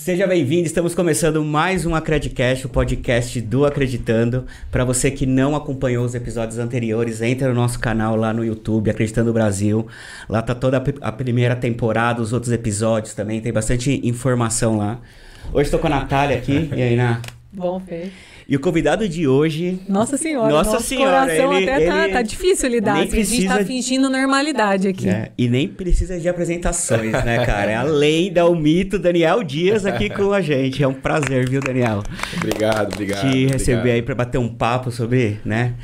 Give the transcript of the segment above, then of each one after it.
Seja bem-vindo, estamos começando mais um Acredicast, o podcast do Acreditando. Para você que não acompanhou os episódios anteriores, entra no nosso canal lá no YouTube, Acreditando Brasil. Lá tá toda a primeira temporada, os outros episódios também, tem bastante informação lá. Hoje estou com a Natália aqui, e aí, Ná? Bom, Fê. E o convidado de hoje... Nossa Senhora, Nossa Senhora, coração até tá difícil lidar, nem assim, precisa... a gente tá fingindo normalidade aqui. E nem precisa de apresentações, né, cara? É a lenda, o mito, Daniel Dias aqui com a gente. É um prazer, viu, Daniel? Obrigado. Te receber aí para bater um papo sobre, né,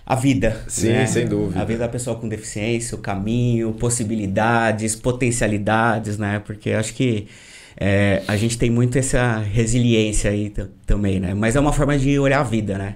a vida. Sim, né? sem dúvida. A vida da pessoa com deficiência, o caminho, possibilidades, potencialidades, né? Porque acho que a gente tem muito essa resiliência aí também, né? Mas é uma forma de olhar a vida, né?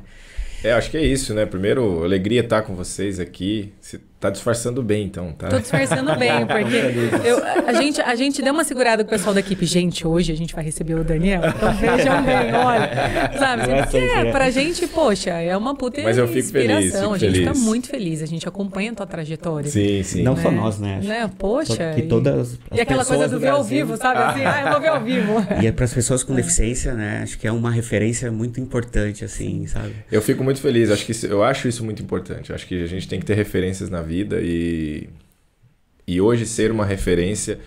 Acho que é isso, né? Primeiro, alegria estar com vocês aqui. Você tá disfarçando bem, então, tá? Tô disfarçando bem, porque a gente deu uma segurada com o pessoal da equipe. Gente, hoje a gente vai receber o Daniel, então vejam bem, olha. Sabe? Porque pra gente, poxa, é uma puta Mas eu fico feliz, a gente fica muito feliz, a gente acompanha a tua trajetória. Sim, sim. Não só nós, né? Poxa. Que todas as e aquela coisa do ver ao vivo, sabe? Assim, eu vou ver ao vivo. E é para as pessoas com deficiência, né? Acho que é uma referência muito importante, assim, sabe? Eu fico muito feliz, eu acho isso muito importante. Acho que a gente tem que ter referências na vida e hoje ser uma referência,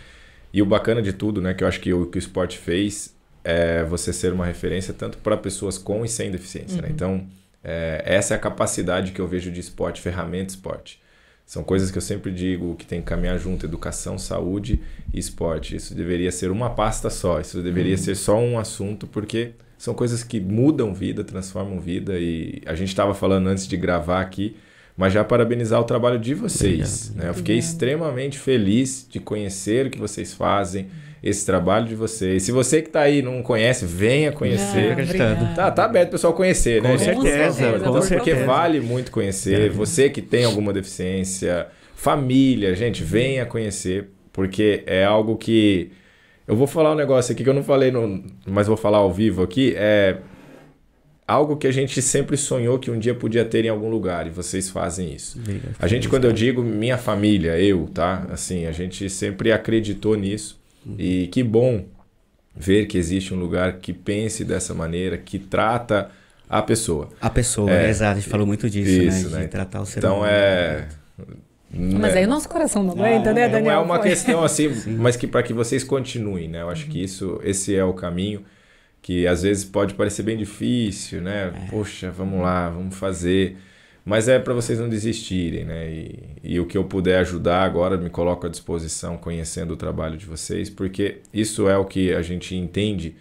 e o bacana de tudo, né, que eu acho que o que o esporte fez é você ser uma referência tanto para pessoas com e sem deficiência, né? Então, essa é a capacidade que eu vejo de esporte, ferramenta de esporte. São coisas que eu sempre digo que tem que caminhar junto, educação, saúde e esporte. Isso deveria ser uma pasta só, isso deveria ser só um assunto, porque são coisas que mudam vida, transformam vida, e a gente estava falando antes de gravar aqui, mas já parabenizar o trabalho de vocês. Né? Eu fiquei extremamente feliz de conhecer o que vocês fazem, esse trabalho de vocês. Se você que está aí não conhece, venha conhecer. Tá aberto o pessoal conhecer, né? Com certeza, porque vale muito conhecer. Você que tem alguma deficiência, família, gente, venha conhecer, porque é algo que... Eu vou falar um negócio aqui que eu não falei, mas vou falar ao vivo aqui. É algo que a gente sempre sonhou que um dia podia ter em algum lugar, e vocês fazem isso. A gente, quando eu digo minha família, tá? Assim, a gente sempre acreditou nisso. E que bom ver que existe um lugar que pense dessa maneira, que trata a pessoa. A pessoa, exato. A gente falou muito disso, isso, né? De tratar o ser humano. Mas aí o nosso coração não aguenta, né, Daniel? Não é uma questão assim, mas que para que vocês continuem, né? Eu acho que esse é o caminho, que às vezes pode parecer bem difícil, né? Poxa, vamos lá, vamos fazer. Mas é para vocês não desistirem, né? E o que eu puder ajudar agora, me coloco à disposição, conhecendo o trabalho de vocês, porque isso é o que a gente entende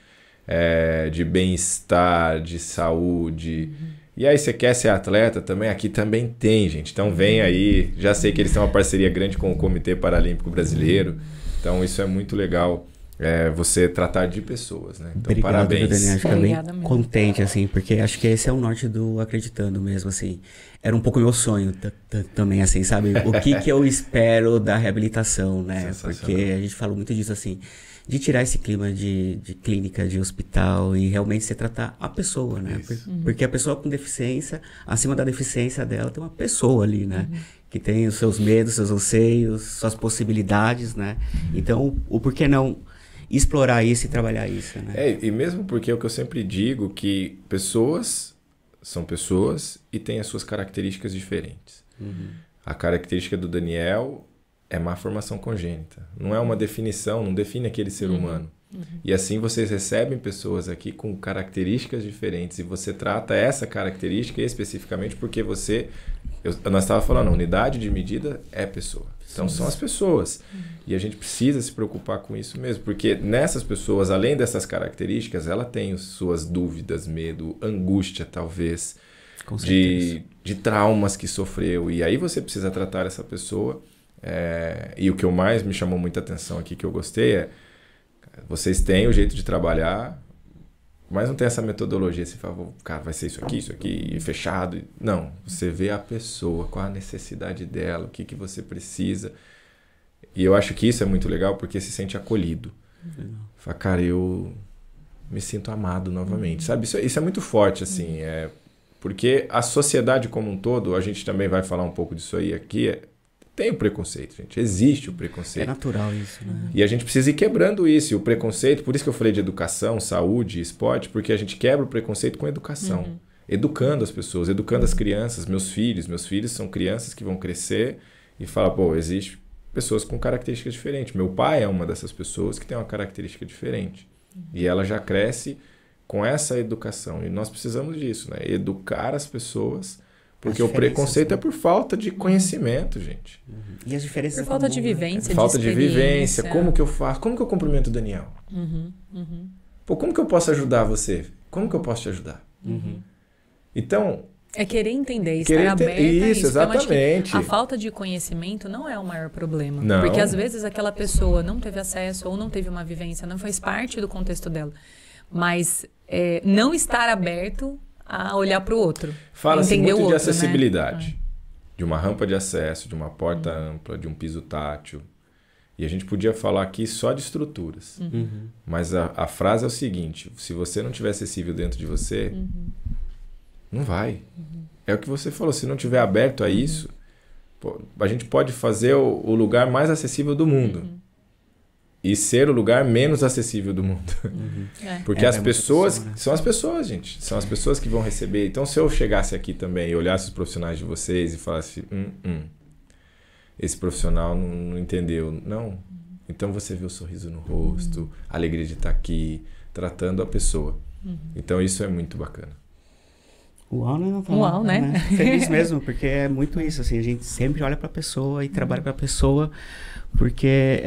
de bem-estar, de saúde. E aí, você quer ser atleta também? Aqui também tem, gente. Então vem aí. Já sei que eles têm uma parceria grande com o Comitê Paralímpico Brasileiro. Então isso é muito legal, você tratar de pessoas, né? Então, obrigado, parabéns. Daniel. Acho que eu bem contente, assim, porque acho que esse é o norte do Acreditando mesmo, assim. Era um pouco meu sonho também, assim, sabe? O que eu espero da reabilitação, né? Porque a gente falou muito disso, assim, de tirar esse clima de clínica, de hospital, e realmente você tratar a pessoa, né? Porque a pessoa com deficiência, acima da deficiência dela, tem uma pessoa ali, né? Que tem os seus medos, seus anseios, suas possibilidades, né? Então, o porquê não explorar isso e trabalhar isso, né? E mesmo porque é o que eu sempre digo, que pessoas são pessoas e têm as suas características diferentes. A característica do Daniel é má formação congênita. Não é uma definição, não define aquele ser humano. E assim vocês recebem pessoas aqui com características diferentes, e você trata essa característica especificamente porque nós estávamos falando, a unidade de medida é pessoa. Então são as pessoas. E a gente precisa se preocupar com isso mesmo, porque nessas pessoas, além dessas características, ela tem suas dúvidas, medo, angústia talvez, de traumas que sofreu. E aí você precisa tratar essa pessoa. E o que mais me chamou muita atenção aqui, que eu gostei, vocês têm o jeito de trabalhar, mas não tem essa metodologia, você fala, cara, vai ser isso aqui, fechado. Não, você vê a pessoa, qual a necessidade dela, o que você precisa. E eu acho que isso é muito legal, porque se sente acolhido. Fala, cara, eu me sinto amado novamente, sabe? Isso é muito forte, assim, porque a sociedade como um todo, a gente também vai falar um pouco disso aí aqui, Tem o preconceito, gente. Existe o preconceito. É natural isso, né? E a gente precisa ir quebrando isso. E o preconceito, por isso que eu falei de educação, saúde, esporte, porque a gente quebra o preconceito com educação. Educando as pessoas, educando as crianças, meus filhos. Meus filhos são crianças que vão crescer e falar, pô, existe pessoas com características diferentes. Meu pai é uma dessas pessoas que tem uma característica diferente. E ela já cresce com essa educação. E nós precisamos disso, né? Educar as pessoas. Porque o preconceito é por falta de conhecimento, gente. E as diferenças... Por falta de vivência, falta de vivência. Como que eu faço? Como que eu cumprimento o Daniel? Pô, como que eu posso ajudar você? Como que eu posso te ajudar? Então... É querer entender, estar aberto isso, exatamente. A falta de conhecimento não é o maior problema. Não. Porque às vezes aquela pessoa não teve acesso ou não teve uma vivência, não faz parte do contexto dela. Mas não estar aberto a olhar para o outro. Fala-se muito de acessibilidade. Né? De uma rampa de acesso, de uma porta ampla, de um piso tátil. E a gente podia falar aqui só de estruturas. Mas a frase é o seguinte, se você não tiver acessível dentro de você, não vai. É o que você falou, se não tiver aberto a isso, pô, a gente pode fazer o lugar mais acessível do mundo. E ser o lugar menos acessível do mundo. Porque as pessoas... Né? São as pessoas, gente. São as pessoas que vão receber. Então, se eu chegasse aqui também e olhasse os profissionais de vocês e falasse... esse profissional não entendeu. Não. Então, você vê o sorriso no rosto, a alegria de estar aqui, tratando a pessoa. Então, isso é muito bacana. Uau, né? Uau, né? Feliz mesmo, porque é muito isso, assim, a gente sempre olha pra pessoa e trabalha pra pessoa, porque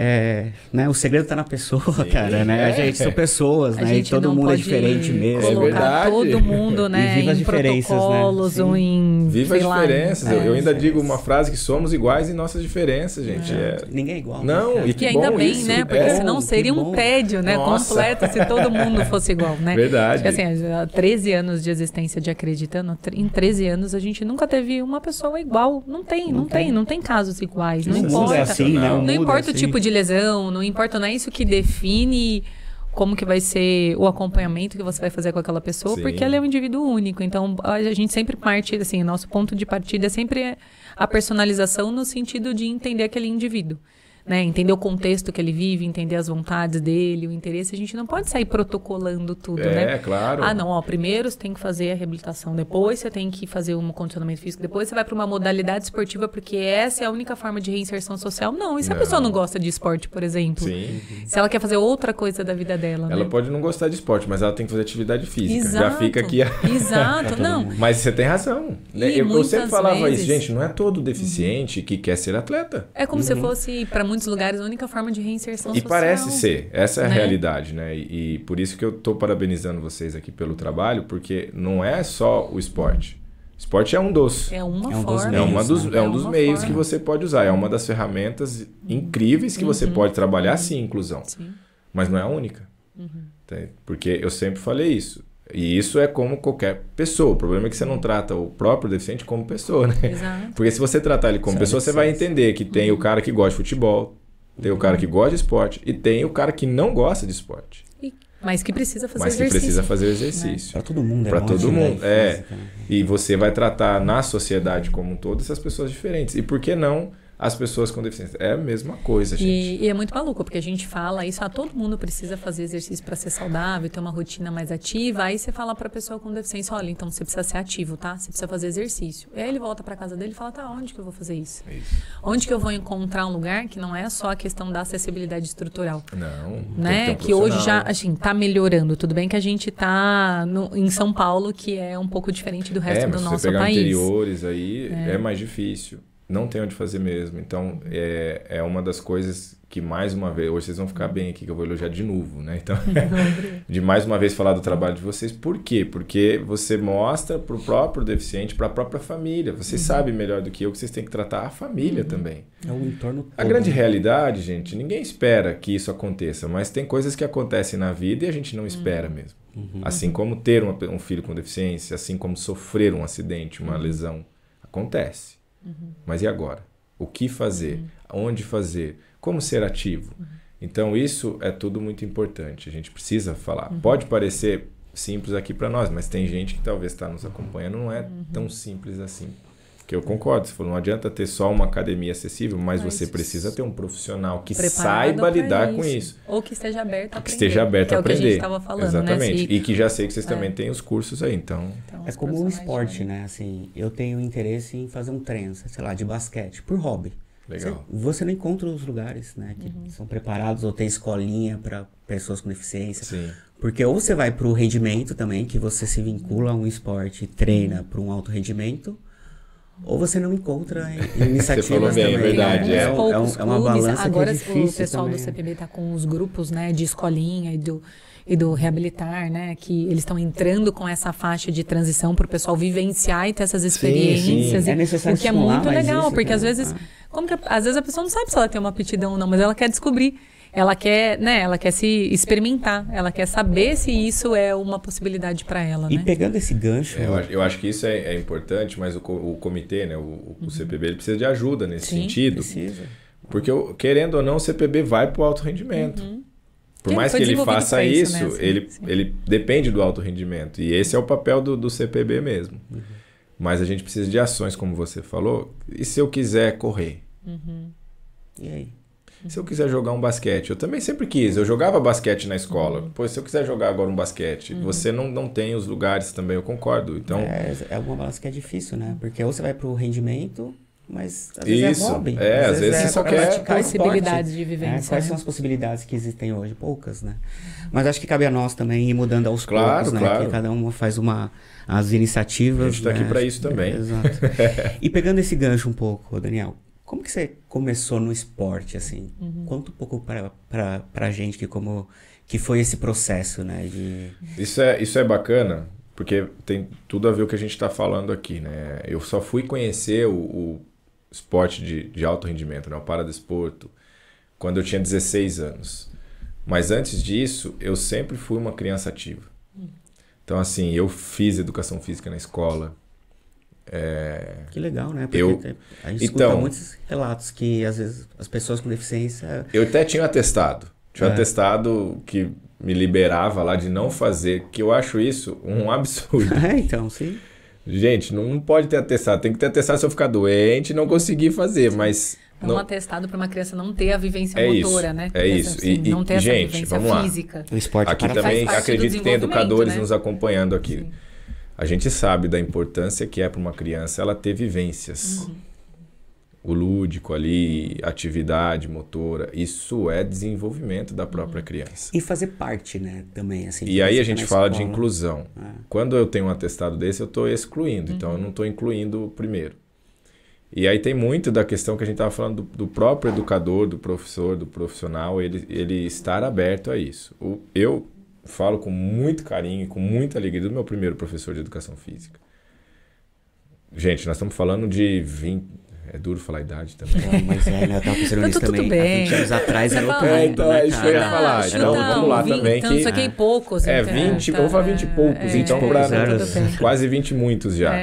né, o segredo tá na pessoa, cara, né? A gente são pessoas, né? E todo mundo é diferente mesmo. É verdade. Todo mundo, né? E viva as diferenças, protocolos, né? ou em... Viva as diferenças. Eu ainda digo uma frase que somos iguais em nossas diferenças, gente. Ninguém é igual. Não, né, e que ainda bom bem, isso. né? Porque senão seria um tédio, né? Nossa. Completo se todo mundo fosse igual, né? Verdade. Porque, assim, há 13 anos de existência de Acreditando, em 13 anos a gente nunca teve uma pessoa igual. Não tem casos iguais. Não importa. É assim, né? Não importa assim. o tipo de lesão, não importa, não é isso que define como que vai ser o acompanhamento que você vai fazer com aquela pessoa, porque ela é um indivíduo único. Então, a gente sempre parte, assim, nosso ponto de partida é sempre a personalização no sentido de entender aquele indivíduo. Né? Entender o contexto que ele vive, entender as vontades dele, o interesse. A gente não pode sair protocolando tudo, né? É, claro. Ah, não, primeiro você tem que fazer a reabilitação, depois você tem que fazer um condicionamento físico, depois você vai para uma modalidade esportiva, porque essa é a única forma de reinserção social. Não, e se a pessoa não gosta de esporte, por exemplo? Sim. Se ela quer fazer outra coisa da vida dela, Ela né? pode não gostar de esporte, mas ela tem que fazer atividade física. Exato, já fica aqui... Exato, não. Mas você tem razão. Né? Eu sempre falava isso, gente, não é todo deficiente que quer ser atleta. É como se fosse, para muitos lugares, a única forma de reinserção social. E parece ser. Essa é a né? realidade, né? E por isso que eu estou parabenizando vocês aqui pelo trabalho, porque não é só o esporte. O esporte é um dos. É uma forma. É um dos meios que você pode usar. É uma das ferramentas incríveis que você pode trabalhar, sim, inclusão. Sim. Mas não é a única. Porque eu sempre falei isso. E isso é como qualquer pessoa. O problema é que você não trata o próprio deficiente como pessoa, né? Exato. Porque se você tratar ele como pessoa, você vai entender que tem o cara que gosta de futebol, tem o cara que gosta de esporte e tem o cara que não gosta de esporte. Mas que precisa fazer exercício. Mas que precisa fazer exercício. Para todo mundo. Para todo mundo, E você vai tratar na sociedade como um todo essas pessoas diferentes. E por que não as pessoas com deficiência? É a mesma coisa, gente. E é muito maluco, porque a gente fala isso, todo mundo precisa fazer exercício para ser saudável, ter uma rotina mais ativa. Aí você fala para a pessoa com deficiência, olha, então você precisa ser ativo, tá? Você precisa fazer exercício. E aí ele volta para casa dele e fala, tá, onde que eu vou fazer isso? Onde que eu vou encontrar um lugar que não é só a questão da acessibilidade estrutural? Não. Né? Que hoje já, assim, tá melhorando. Tudo bem que a gente tá em São Paulo, que é um pouco diferente do resto do nosso país. Se você pegar país. interiores aí, é mais difícil. Não tem onde fazer mesmo. Então, é uma das coisas que, mais uma vez... Hoje vocês vão ficar bem aqui, que eu vou elogiar de novo, né? Então, de mais uma vez falar do trabalho de vocês. Por quê? Porque você mostra para o próprio deficiente, para a própria família. Vocês sabem melhor do que eu que vocês têm que tratar a família também. É o entorno todo. A grande realidade, gente, ninguém espera que isso aconteça, mas tem coisas que acontecem na vida e a gente não espera mesmo. Assim como ter um filho com deficiência, assim como sofrer um acidente, uma lesão, acontece. Mas e agora? O que fazer? Onde fazer? Como ser ativo? Então isso é tudo muito importante. A gente precisa falar. Pode parecer simples aqui para nós, mas tem gente que talvez está nos acompanhando, não é tão simples assim. Porque eu concordo, você falou, não adianta ter só uma academia acessível, mas você precisa ter um profissional que saiba lidar com isso. Ou que esteja aberto a aprender. Que esteja aberto a aprender. É o que a gente estava falando, exatamente. Né? E que já sei que vocês também têm os cursos aí, então é como um esporte, né? Assim, eu tenho interesse em fazer um treino, sei lá, de basquete, por hobby. Legal. Você não encontra os lugares, né, que são preparados ou tem escolinha para pessoas com deficiência. Sim. Porque ou você vai para o rendimento também, que você se vincula a um esporte e treina para um alto rendimento, ou você não encontra iniciativas você falou bem, também. É verdade. É uma balança agora, que é difícil. O pessoal também. do CPB está com os grupos, né, de escolinha e do reabilitar, né, que eles estão entrando com essa faixa de transição para o pessoal vivenciar e ter essas experiências. Sim. É necessário o que é muito legal, isso, porque às vezes, às vezes a pessoa não sabe se ela tem uma aptidão ou não, mas ela quer descobrir. Ela quer, né, ela quer se experimentar, ela quer saber se isso é uma possibilidade para ela, né? E pegando esse gancho... eu acho que isso é importante, mas o comitê, né, o CPB, ele precisa de ajuda nesse sentido. Precisa. Porque, querendo ou não, o CPB vai para o alto rendimento. Por mais que ele faça isso, né? Ele depende do alto rendimento. E esse é o papel do CPB mesmo. Mas a gente precisa de ações, como você falou. E se eu quiser correr? E aí? Se eu quiser jogar um basquete, eu também sempre quis. Eu jogava basquete na escola. Pois se eu quiser jogar agora um basquete, você não tem os lugares também, eu concordo. Então, é uma balança que é difícil, né? Porque ou você vai pro rendimento, mas às vezes é hobby. Às vezes você só quer possibilidades de vivência. Quais são as possibilidades que existem hoje? Poucas, né? Mas acho que cabe a nós também ir mudando aos poucos, né? Claro. Que cada um faz as iniciativas. A gente está aqui para isso também. Exato. E pegando esse gancho um pouco, Daniel, como que você começou no esporte, assim? Conta um pouco pra gente que foi esse processo, né? Isso é bacana, porque tem tudo a ver com o que a gente está falando aqui, né? Eu só fui conhecer o esporte de alto rendimento, né? O paradesporto, quando eu tinha 16 anos. Mas antes disso, eu sempre fui uma criança ativa. Então, assim, eu fiz educação física na escola. Que legal, né? Porque a gente escuta muitos relatos que, às vezes, as pessoas com deficiência... Eu até tinha um atestado. Tinha um atestado que me liberava lá de não fazer, que eu acho isso um absurdo. Então, sim. Gente, não pode ter atestado. Tem que ter atestado se eu ficar doente e não conseguir fazer, mas... Um atestado para uma criança não ter a vivência motora, né? É isso. Assim, não ter gente, essa vivência física. O esporte aqui também acredito que tem educadores nos acompanhando aqui. Sim. A gente sabe da importância que é para uma criança ela ter vivências. O lúdico ali, atividade motora, isso é desenvolvimento da própria criança. E fazer parte, né, também. Assim, e aí a gente fala de inclusão. Quando eu tenho um atestado desse, eu estou excluindo. Então, eu não estou incluindo o primeiro. E aí tem muito da questão que a gente estava falando do próprio educador, do professor, do profissional, ele estar aberto a isso. Eu falo com muito carinho e com muita alegria do meu primeiro professor de educação física. Gente, nós estamos falando de 20... É duro falar a idade também. Mas né, eu estava pensando nisso também. Bem. Há 20 anos atrás era outro mundo, então, é isso que eu ia falar. Então, vamos lá também. Então, isso aqui é poucos. 20, vamos falar 20 e poucos. Então, quase 20 e muitos já.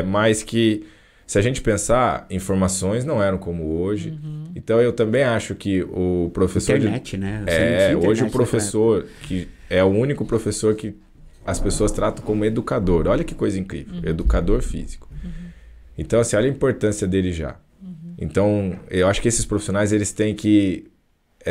Mas que, se a gente pensar, informações não eram como hoje. Então, eu também acho que o professor... Internet, né? Hoje o professor, que é o único professor que as pessoas tratam como educador. Olha que coisa incrível. Educador físico. Então, assim, olha a importância dele já. Então, eu acho que esses profissionais, eles têm que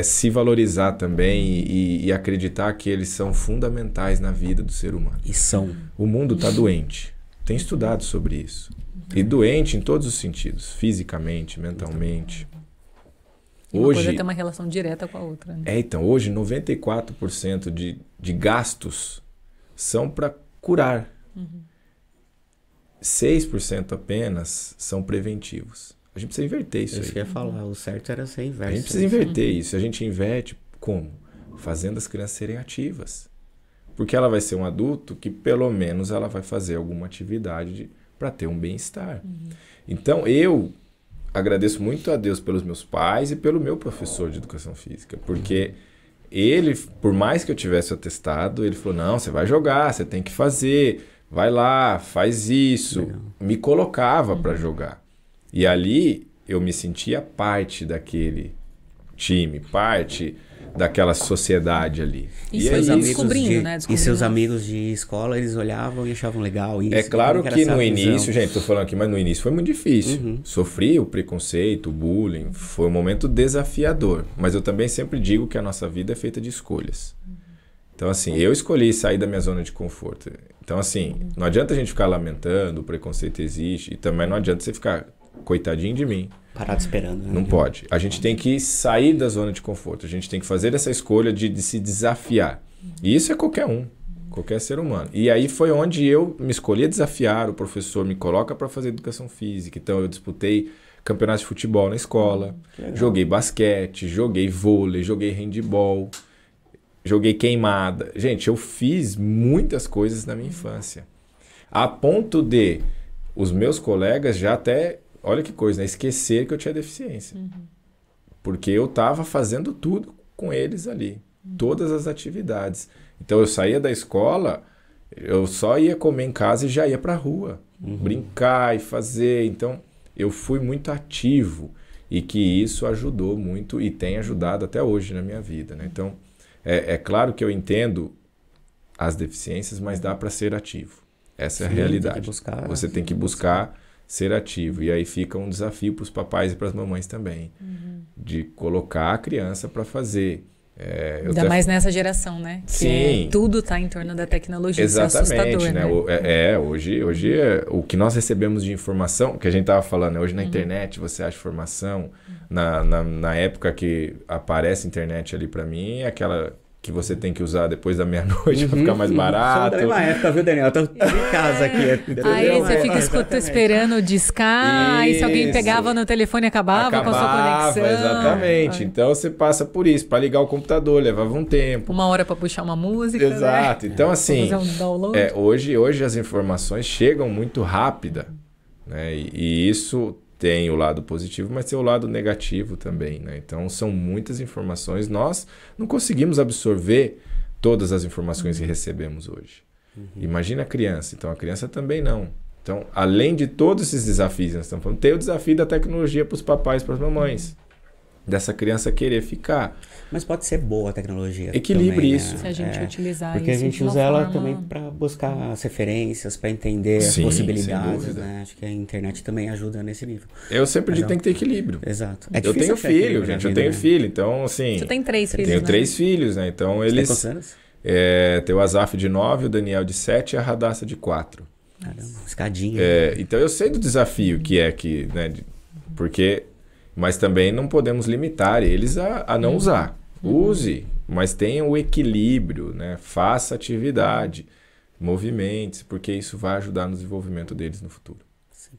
se valorizar também e acreditar que eles são fundamentais na vida do ser humano. E são. O mundo está doente. Tem estudado sobre isso. E doente em todos os sentidos. Fisicamente, mentalmente. E uma coisa tem uma relação direta com a outra. Né? Então, hoje 94% de gastos são para curar. 6% apenas são preventivos. A gente precisa inverter isso aí. Isso que eu ia falar, o certo era ser inverso. A gente precisa inverter isso. A gente inverte como? Fazendo as crianças serem ativas. Porque ela vai ser um adulto que pelo menos ela vai fazer alguma atividade para ter um bem-estar. Então eu agradeço muito a Deus pelos meus pais e pelo meu professor de educação física. Porque ele, por mais que eu tivesse atestado, ele falou, não, você vai jogar, você tem que fazer... Vai lá, faz isso. Legal. Me colocava para jogar. E ali eu me sentia parte daquele time, parte daquela sociedade ali. E seus amigos E seus amigos de escola, eles olhavam e achavam legal isso. É claro que no início, gente, tô falando aqui, mas no início foi muito difícil. Sofri o preconceito, o bullying, foi um momento desafiador. Mas eu também sempre digo que a nossa vida é feita de escolhas. Então, assim, eu escolhi sair da minha zona de conforto. Então, assim, não adianta a gente ficar lamentando, o preconceito existe, e também não adianta você ficar coitadinho de mim. Parado esperando. Né? Não pode. A gente tem que sair da zona de conforto. A gente tem que fazer essa escolha de se desafiar. E isso é qualquer um. Qualquer ser humano. E aí foi onde eu me escolhi a desafiar. O professor me coloca para fazer educação física. Então eu disputei campeonatos de futebol na escola. Joguei basquete, joguei vôlei, joguei handebol. Joguei queimada. Gente, eu fiz muitas coisas na minha infância. A ponto de os meus colegas já até... Olha que coisa, né? Esquecer que eu tinha deficiência. Porque eu estava fazendo tudo com eles ali. Todas as atividades. Então eu saía da escola, eu só ia comer em casa e já ia para a rua. Brincar e fazer. Então eu fui muito ativo. E que isso ajudou muito e tem ajudado até hoje na minha vida. Né? Então é claro que eu entendo as deficiências, mas dá para ser ativo. Essa é a realidade. Você tem que buscar ser ativo. E aí fica um desafio para os papais e para as mamães também. De colocar a criança para fazer. Ainda mais nessa geração, né? Sim. Que tudo está em torno da tecnologia. Exatamente. Isso é assustador, né? Hoje o que nós recebemos de informação, que a gente estava falando, né? Hoje na internet você acha informação. Na época que aparece a internet ali para mim, é aquela... que você tem que usar depois da meia-noite para ficar mais barato. Só da mesma época, viu, Daniel? Eu tô em casa aqui. Aí você fica esperando discar, e se alguém pegava no telefone acabava com a sua conexão. Exatamente. Então você passa por isso. Para ligar o computador levava um tempo. 1 hora para puxar uma música. Exato. Né? Então assim, fazer um download. Hoje as informações chegam muito rápida. Né? E isso... tem o lado positivo, mas tem o lado negativo também, né? Então, são muitas informações. Nós não conseguimos absorver todas as informações que recebemos hoje. Imagina a criança. Então, a criança também não. Então, além de todos esses desafios, nós estamos falando, tem o desafio da tecnologia para os papais e para as mamães. Dessa criança querer ficar. Mas pode ser boa a tecnologia. Equilibre também, isso. Né? Se a gente utilizar porque isso. Porque a gente usa ela também para buscar as referências, para entender as possibilidades. Né? Acho que a internet também ajuda nesse nível. Eu sempre digo que tem que ter equilíbrio. Exato. Eu tenho filho, gente. Eu tenho filho. Então, assim. Você tem 3 filhos. Tenho né? 3 filhos, né? Então, eles. Você tem quantos anos? Tem o Azaf de 9, o Daniel de 7 e a Radassa de 4. Caramba, escadinha. Então eu sei do desafio que é que, né? Porque, mas também não podemos limitar eles a não usar. Use, mas tenha o equilíbrio, né? Faça atividade, movimente-se, porque isso vai ajudar no desenvolvimento deles no futuro.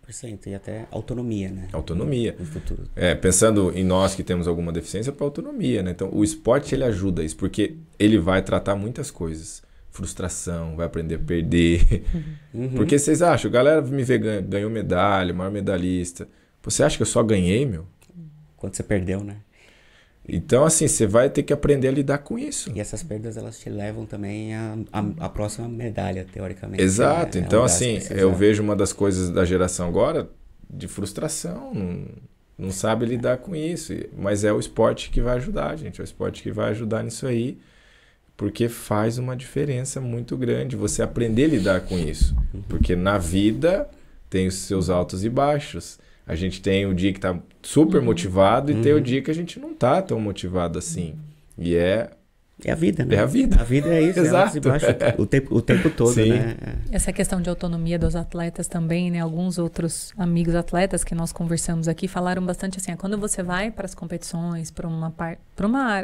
100%. E até autonomia, né? Autonomia. No futuro. Pensando em nós que temos alguma deficiência, para autonomia, né? Então, o esporte, ele ajuda isso, porque ele vai tratar muitas coisas. Frustração, vai aprender a perder. Porque vocês acham, a galera me vê ganhou medalha, maior medalhista. Você acha que eu só ganhei, meu? Quando você perdeu, né? Então, assim, você vai ter que aprender a lidar com isso. E essas perdas, elas te levam também à próxima medalha, teoricamente. Exato. Então, assim, eu vejo uma das coisas da geração agora de frustração. Não sabe lidar com isso. Mas é o esporte que vai ajudar, gente. É o esporte que vai ajudar nisso aí. Porque faz uma diferença muito grande você aprender a lidar com isso. Porque na vida tem os seus altos e baixos. A gente tem o dia que está super motivado e tem o dia que a gente não está tão motivado assim. E é a vida, né? É a vida. A vida é isso. Exato. O tempo todo, Sim. né? Essa questão de autonomia dos atletas também, né? Alguns outros amigos atletas que nós conversamos aqui falaram bastante assim, quando você vai para as competições,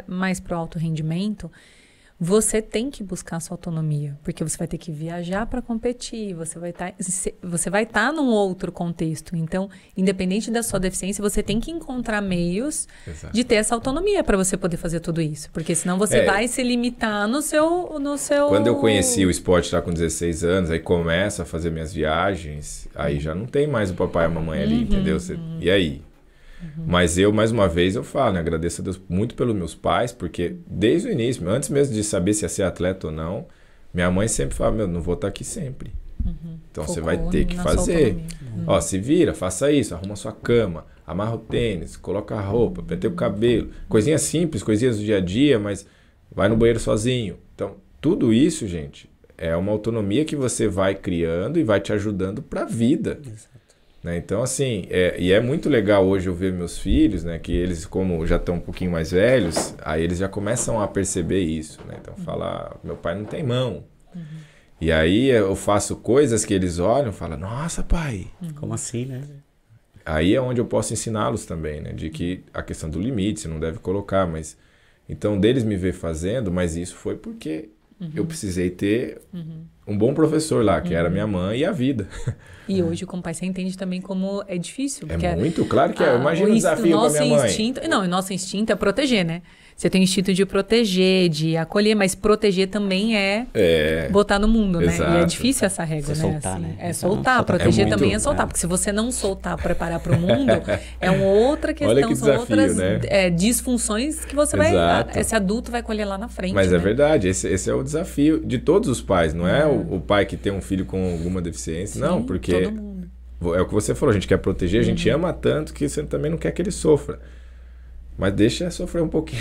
mais para o alto rendimento, você tem que buscar a sua autonomia, porque você vai ter que viajar para competir, você vai estar num outro contexto. Então, independente da sua deficiência, você tem que encontrar meios de ter essa autonomia para você poder fazer tudo isso, porque senão você vai se limitar no seu... Quando eu conheci o esporte lá com 16 anos, aí começo a fazer minhas viagens, aí já não tem mais o papai e a mamãe ali, entendeu? E aí? Mas mais uma vez, eu falo, né? Agradeço a Deus muito pelos meus pais, porque desde o início, antes mesmo de saber se ia ser atleta ou não, minha mãe sempre fala, não vou estar aqui sempre. Então, você vai ter que fazer. Se vira, faça isso, arruma sua cama, amarra o tênis, coloca a roupa, penteia o cabelo. Coisinhas simples, coisinhas do dia a dia, mas vai no banheiro sozinho. Então, tudo isso, gente, é uma autonomia que você vai criando e vai te ajudando para a vida. Exato. Né? Então, assim, e é muito legal hoje eu ver meus filhos, né, que eles, como já estão um pouquinho mais velhos, aí eles já começam a perceber isso. Né? Então, falar, meu pai não tem mão. E aí eu faço coisas que eles olham e falam, nossa, pai. Como assim, né? Aí é onde eu posso ensiná-los também, né? De que a questão do limite, você não deve colocar, mas... Então, deles me ver fazendo, mas isso foi porque eu precisei ter um bom professor lá, que era minha mãe e a vida. E hoje, como pai, você entende também como é difícil. É muito, claro que é. Imagina o desafio com a minha mãe. Não, o nosso instinto é proteger, né? Você tem o instinto de proteger, de acolher, mas proteger também é botar no mundo, exato. né? E é difícil essa regra, você né? Soltar, assim, né? É soltar, proteger também é soltar. Porque se você não soltar, preparar para o mundo, é uma outra questão, olha que desafio, são outras né? Disfunções que você esse adulto vai colher lá na frente. Mas né? é verdade, esse é o desafio de todos os pais, não é o pai que tem um filho com alguma deficiência, Sim, não, porque todo mundo. É o que você falou, a gente quer proteger, a gente ama tanto que você também não quer que ele sofra. Mas deixa sofrer um pouquinho,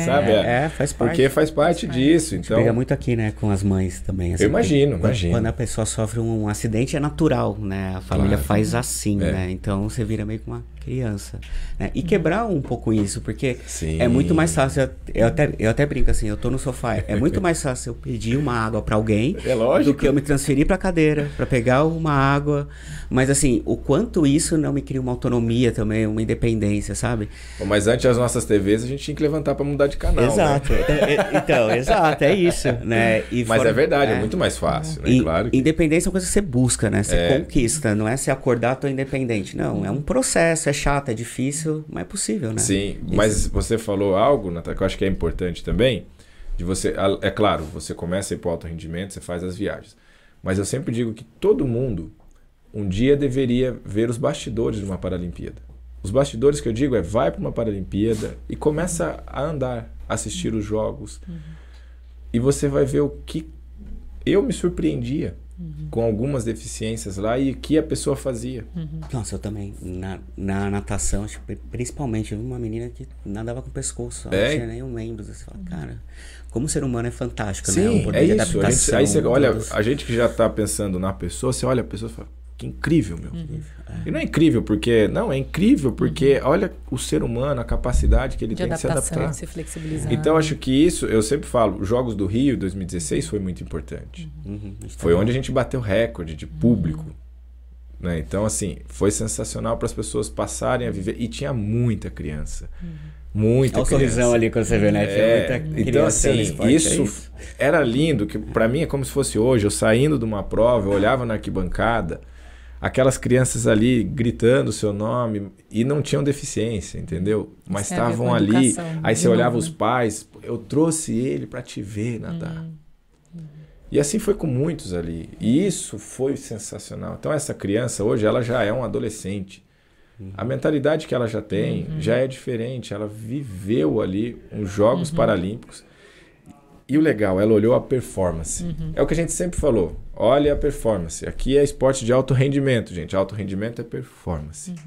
sabe? Faz parte. Porque faz parte disso. A gente então briga muito aqui, né, com as mães também. Assim, eu imagino. Quando a pessoa sofre um acidente é natural, né? A família faz assim, né? Então você vira meio que uma criança. Né? E quebrar um pouco isso, porque é muito mais fácil. Eu até brinco assim, eu tô no sofá. É muito mais fácil eu pedir uma água pra alguém do que eu me transferir pra cadeira, pra pegar uma água. Mas assim, o quanto isso não me cria uma autonomia também, uma independência, sabe? Mas antes das nossas TVs, a gente tinha que levantar pra mudar de canal. Exato. Né? Então, exato, é isso. Né? Mas é verdade, é muito mais fácil, né? Claro que... Independência é uma coisa que você busca, né? Você conquista, não é se acordar, tô independente. Não, é um processo, é chato, é difícil, mas é possível, né? Sim, mas você falou algo, Natália, que eu acho que é importante também, de você, é claro, você começa a ir pro alto rendimento, você faz as viagens, mas eu sempre digo que todo mundo um dia deveria ver os bastidores de uma Paralimpíada. Os bastidores que eu digo vai para uma Paralimpíada e começa a andar, assistir os jogos, e você vai ver o que eu me surpreendia com algumas deficiências lá e o que a pessoa fazia. Nossa, eu também. Na natação, acho que principalmente, eu vi uma menina que nadava com o pescoço. Não tinha nem um membro. Você fala, cara, como o ser humano é fantástico, né? Sim, é isso. Aí você olha, a gente que já está pensando na pessoa, você olha a pessoa e fala, que incrível, meu. E não é incrível porque... Não, é incrível porque olha o ser humano, a capacidade que ele tem de se adaptar. De se flexibilizar. Então, acho que isso, eu sempre falo, os Jogos do Rio 2016 foi muito importante. Foi onde a gente bateu recorde de público. Né? Então, assim, foi sensacional para as pessoas passarem a viver. E tinha muita criança. Muita criança. Olha o sorrisão ali quando você vê, né? Então, assim, isso era lindo, que para mim é como se fosse hoje, eu saindo de uma prova, eu olhava na arquibancada, aquelas crianças ali gritando o seu nome e não tinham deficiência, entendeu? Mas estavam ali, aí você olhava os pais, eu trouxe ele para te ver nadar. E assim foi com muitos ali, e isso foi sensacional. Então essa criança hoje, ela já é um adolescente. A mentalidade que ela já tem já é diferente. Ela viveu ali os Jogos Paralímpicos. E o legal, ela olhou a performance. É o que a gente sempre falou. Olha a performance. Aqui é esporte de alto rendimento, gente. Alto rendimento é performance. Então,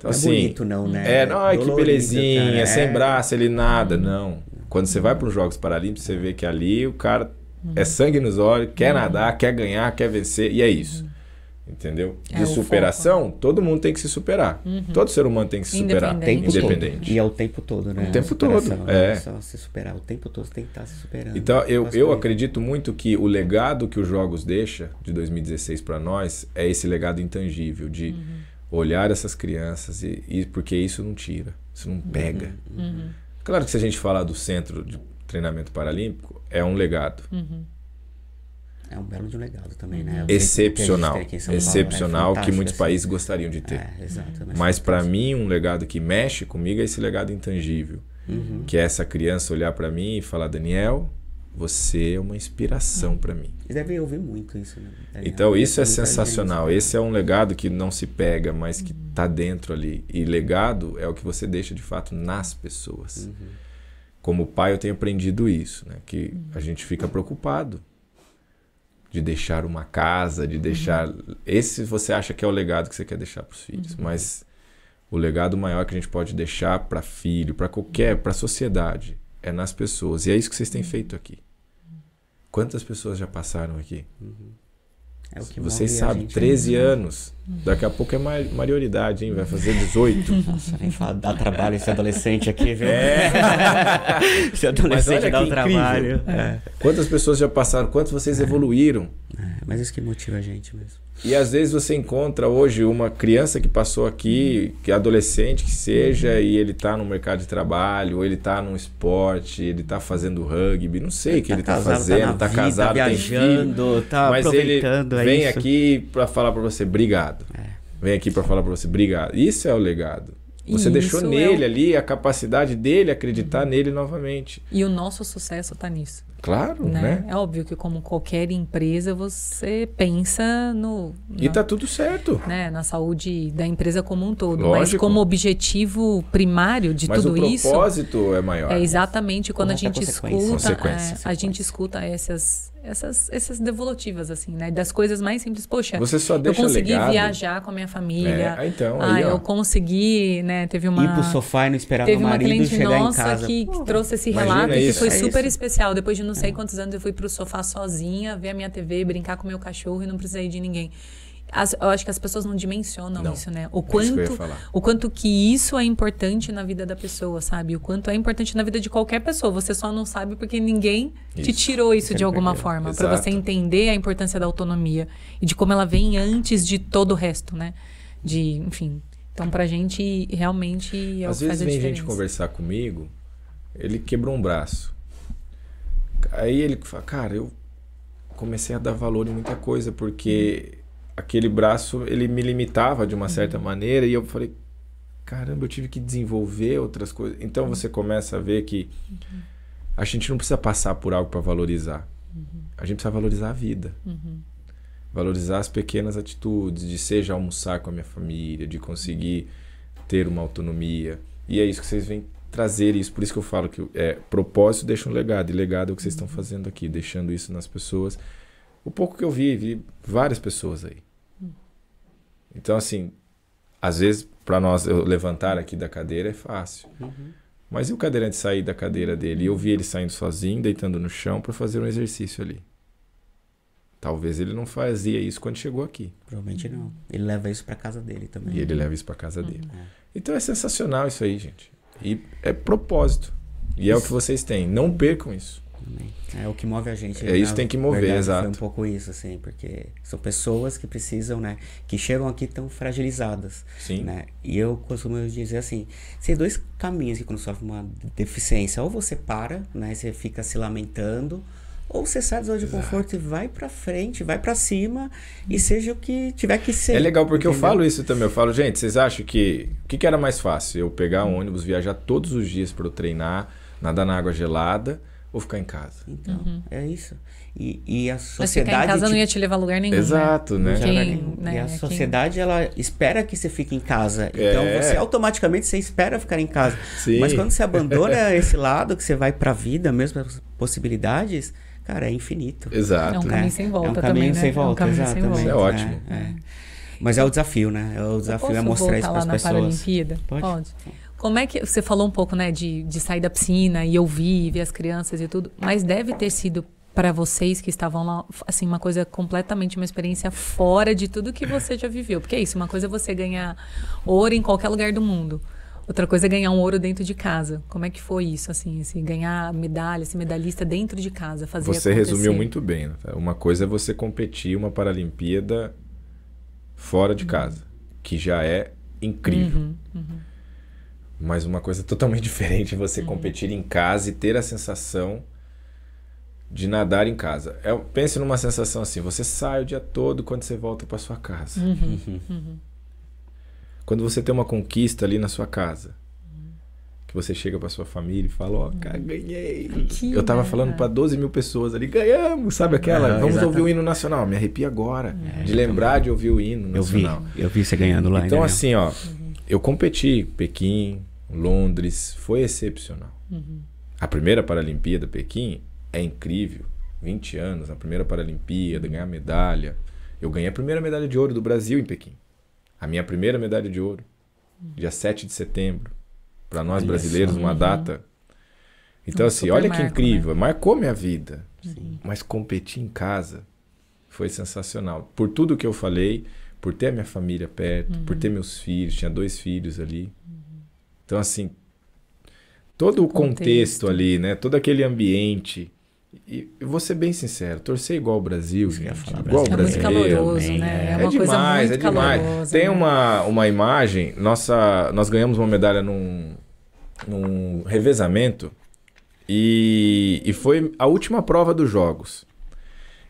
não assim, é bonito, não, né? Que belezinha, cara, sem braço, ele nada. Não. Quando você vai para os Jogos Paralímpicos, você vê que ali o cara é sangue nos olhos, quer nadar, quer ganhar, quer vencer. E é isso. Entendeu? De superação, todo mundo tem que se superar. Todo ser humano tem que se superar. Independente. E é o tempo todo, né? O tempo todo. É só se superar. O tempo todo você tem que estar se superando. Então, eu acredito muito que o legado que os Jogos deixa de 2016 para nós é esse legado intangível de olhar essas crianças e porque isso não tira, isso não pega. Claro que se a gente falar do Centro de Treinamento Paralímpico, é um legado. É um belo de um legado também, né? Excepcional. Excepcional, que muitos países gostariam de ter. Exato. Mas para mim, um legado que mexe comigo é esse legado intangível. Que é essa criança olhar para mim e falar, Daniel, você é uma inspiração para mim. Você deve ouvir muito isso, né? Então isso é sensacional. Esse é um legado que não se pega, mas que está dentro ali. E legado é o que você deixa de fato nas pessoas. Como pai eu tenho aprendido isso, né? Que a gente fica preocupado de deixar uma casa, de deixar... Esse você acha que é o legado que você quer deixar para os filhos. Mas O legado maior que a gente pode deixar para filho, para a sociedade, é nas pessoas. E é isso que vocês têm feito aqui. Quantas pessoas já passaram aqui? É o que vocês sabem, 13 anos. Daqui a pouco é maioridade, hein? Vai fazer 18. Nossa, nem fala, dá trabalho esse adolescente aqui, viu? Esse adolescente dá um trabalho. Quantas pessoas já passaram? Quantos vocês evoluíram? Mas isso que motiva a gente mesmo. E às vezes você encontra hoje uma criança que passou aqui, que é adolescente que seja, e ele tá no mercado de trabalho, ou ele tá num esporte, ele tá fazendo rugby, não sei o que ele tá fazendo, tá casado, tá viajando, tem filho, tá mas aproveitando. Ele vem aqui para falar para você, obrigado. Vem aqui para falar para você, obrigado. Isso é o legado. Você deixou nele ali a capacidade dele acreditar nele novamente. E o nosso sucesso tá nisso. Claro, né? É óbvio que como qualquer empresa, você pensa E tá tudo certo. Né, na saúde da empresa como um todo. Lógico. Mas como objetivo primário de tudo isso... Mas o propósito é maior. É exatamente quando a gente escuta... A gente escuta essas devolutivas, assim, né? Das coisas mais simples. Poxa, você só deixa eu consegui legado. viajar com a minha família. Então, aí, eu consegui, né? Teve uma... Ir pro sofá e não esperar meu marido chegar em casa. Teve uma cliente nossa que trouxe esse relato que foi super especial. Depois de não sei quantos anos eu fui pro sofá sozinha, ver a minha TV, brincar com o meu cachorro e não precisei de ninguém. Eu acho que as pessoas não dimensionam isso, né? O quanto que isso é importante na vida da pessoa, sabe? O quanto é importante na vida de qualquer pessoa. Você só não sabe porque ninguém te tirou isso de alguma forma. Para você entender a importância da autonomia e de como ela vem antes de todo o resto, né? Enfim. Então, pra gente, realmente, é o que faz a diferença. Às vezes vem gente conversar comigo, ele quebrou um braço. Aí ele fala, cara, eu comecei a dar valor em muita coisa, porque aquele braço, ele me limitava de uma certa maneira, e eu falei, caramba, eu tive que desenvolver outras coisas. Então você começa a ver que a gente não precisa passar por algo para valorizar. A gente precisa valorizar a vida. Valorizar as pequenas atitudes, de seja almoçar com a minha família, de conseguir ter uma autonomia. E é isso que vocês vêm trazer isso. Por isso que eu falo que propósito deixa um legado. E legado é o que vocês estão fazendo aqui, deixando isso nas pessoas. O pouco que eu vi várias pessoas aí. Então, assim, às vezes, para nós, eu levantar aqui da cadeira é fácil. Mas e o cadeirante sair da cadeira dele? E eu vi ele saindo sozinho, deitando no chão para fazer um exercício ali. Talvez ele não fazia isso quando chegou aqui. Provavelmente não. Ele leva isso para casa dele também. E ele leva isso para casa dele. Então é sensacional isso aí, gente. E é propósito. E é o que vocês têm. Não percam isso. É o que move a gente. É isso que tem que mover, verdade, exato. Foi um pouco isso, assim, porque são pessoas que precisam, né? Que chegam aqui tão fragilizadas. Sim. Né? E eu costumo dizer assim, tem dois caminhos que quando sofre uma deficiência. Ou você para, né? Você fica se lamentando, ou você sai da zona de conforto e vai pra frente, vai pra cima e seja o que tiver que ser. É legal porque entendeu? eu falo isso também. Eu falo, gente, vocês acham que... O que era mais fácil? Eu pegar um ônibus, viajar todos os dias para eu treinar, nadar na água gelada ou ficar em casa? Então, é isso. E a sociedade... Mas ficar em casa não ia te levar a lugar nenhum. Exato, né? E a sociedade, ela espera que você fique em casa. Então, você automaticamente você espera ficar em casa. Sim. Mas quando você abandona esse lado, que você vai pra vida mesmo, para as possibilidades... Cara, é infinito. Exato. É um caminho sem volta também, também, né? Sem volta, é um caminho sem volta. Isso é ótimo. Mas é o desafio, né? O desafio é mostrar isso para as pessoas. Paralimpíada? Pode. Como é que... Você falou um pouco, né? De sair da piscina e ouvir, ver as crianças e tudo. Mas deve ter sido para vocês que estavam lá, assim, uma coisa completamente, uma experiência fora de tudo que você já viveu. Porque é isso, uma coisa é você ganhar ouro em qualquer lugar do mundo. Outra coisa é ganhar um ouro dentro de casa. Como é que foi isso, assim, ganhar medalha, ser medalhista dentro de casa, fazer Você acontecer? resumiu muito bem. Né? Uma coisa é você competir uma Paralimpíada fora de casa, que já é incrível. Mas uma coisa totalmente diferente é você competir em casa e ter a sensação de nadar em casa. Pense numa sensação assim, você sai o dia todo quando você volta para sua casa. Quando você tem uma conquista ali na sua casa, que você chega para sua família e fala, ó, cara, ganhei. Eu tava falando para 12 mil pessoas ali, ganhamos, sabe aquela? Vamos ouvir o hino nacional. Me arrepio agora, de lembrar de ouvir o hino nacional. Eu vi você ganhando lá. Então assim, ó, eu competi Pequim, Londres, foi excepcional. A primeira Paralimpíada, Pequim, é incrível. 20 anos, a primeira Paralimpíada, ganhar medalha. Eu ganhei a primeira medalha de ouro do Brasil em Pequim. A minha primeira medalha de ouro. dia 7 de setembro. Para nós brasileiros, uma data. Então, assim, olha que incrível. Né? Marcou minha vida. Mas competir em casa foi sensacional. Por tudo que eu falei, por ter a minha família perto, por ter meus filhos, tinha 2 filhos ali. Então, assim, todo o contexto ali, né? Todo aquele ambiente. E eu vou ser bem sincero, torcer igual o Brasil, gente, igual o brasileiro. É muito caloroso, né? É uma coisa demais, muito calorosa. Tem uma imagem, nós ganhamos uma medalha num revezamento e foi a última prova dos jogos.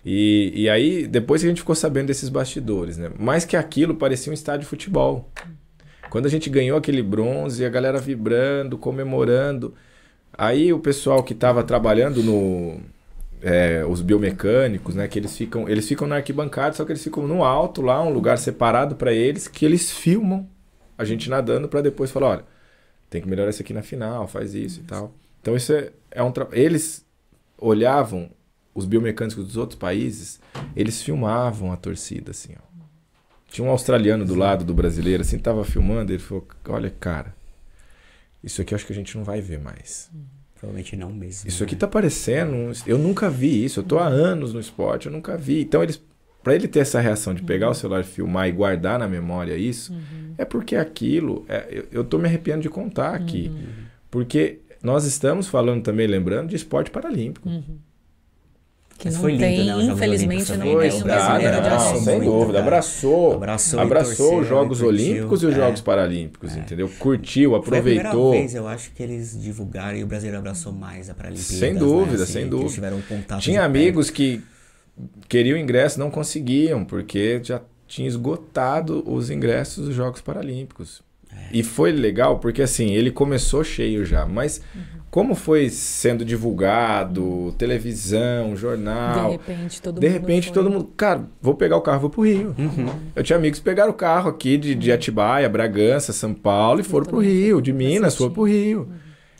E aí, depois que a gente ficou sabendo desses bastidores, né? Mais que aquilo, parecia um estádio de futebol. Quando a gente ganhou aquele bronze, a galera vibrando, comemorando... Aí o pessoal que estava trabalhando os biomecânicos, né, que eles ficam na arquibancada, só que eles ficam no alto lá, um lugar separado para eles, que eles filmam a gente nadando para depois falar, olha, tem que melhorar isso aqui na final, faz isso e tal. Então isso é um trabalho. Eles olhavam os biomecânicos dos outros países, eles filmavam a torcida assim, ó. Tinha um australiano do lado do brasileiro, assim, tava filmando, ele falou, olha, cara, isso aqui eu acho que a gente não vai ver mais. Provavelmente não mesmo. Isso aqui tá parecendo... Eu nunca vi isso. Eu tô há anos no esporte, eu nunca vi. Então, para ele ter essa reação de pegar o celular, filmar e guardar na memória isso, é porque aquilo... eu tô me arrepiando de contar aqui. Porque nós estamos falando também, lembrando, de esporte paralímpico. Que não tem, né? Infelizmente, não tem o brasileiro de acesso. Sem dúvida, abraçou os Jogos Olímpicos e os Jogos Paralímpicos, entendeu? Curtiu, aproveitou. Foi a primeira vez, eu acho, que eles divulgaram e o brasileiro abraçou mais a Paralimpíada. Sem dúvida, né? Assim, sem dúvida. Tiveram contato. Tinha amigos que queriam ingresso, não conseguiam, porque já tinha esgotado os ingressos dos Jogos Paralímpicos. E foi legal, porque assim, ele começou cheio já, mas... Como foi sendo divulgado, televisão, jornal... De repente todo mundo... Cara, vou pegar o carro, vou pro Rio. Eu tinha amigos que pegaram o carro aqui de Atibaia, Bragança, São Paulo e foram pro Rio. De Minas, foram pro Rio.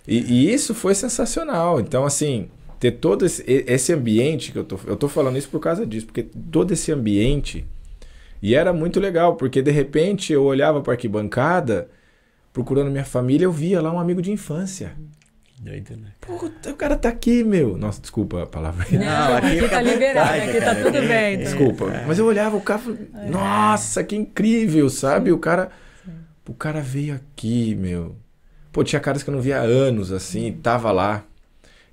E isso foi sensacional. Então, assim, ter todo esse ambiente... Eu tô falando isso por causa disso. Porque todo esse ambiente... E era muito legal, porque de repente eu olhava pra arquibancada, procurando minha família, eu via lá um amigo de infância. Doido, né? Puta, o cara tá aqui, meu. Nossa, desculpa a palavra. Não, aqui tá liberado, aqui tá tudo bem. Desculpa. Mas eu olhava o cara e falava, nossa, que incrível, sabe? O cara veio aqui, meu. Pô, tinha caras que eu não via há anos, assim, tava lá.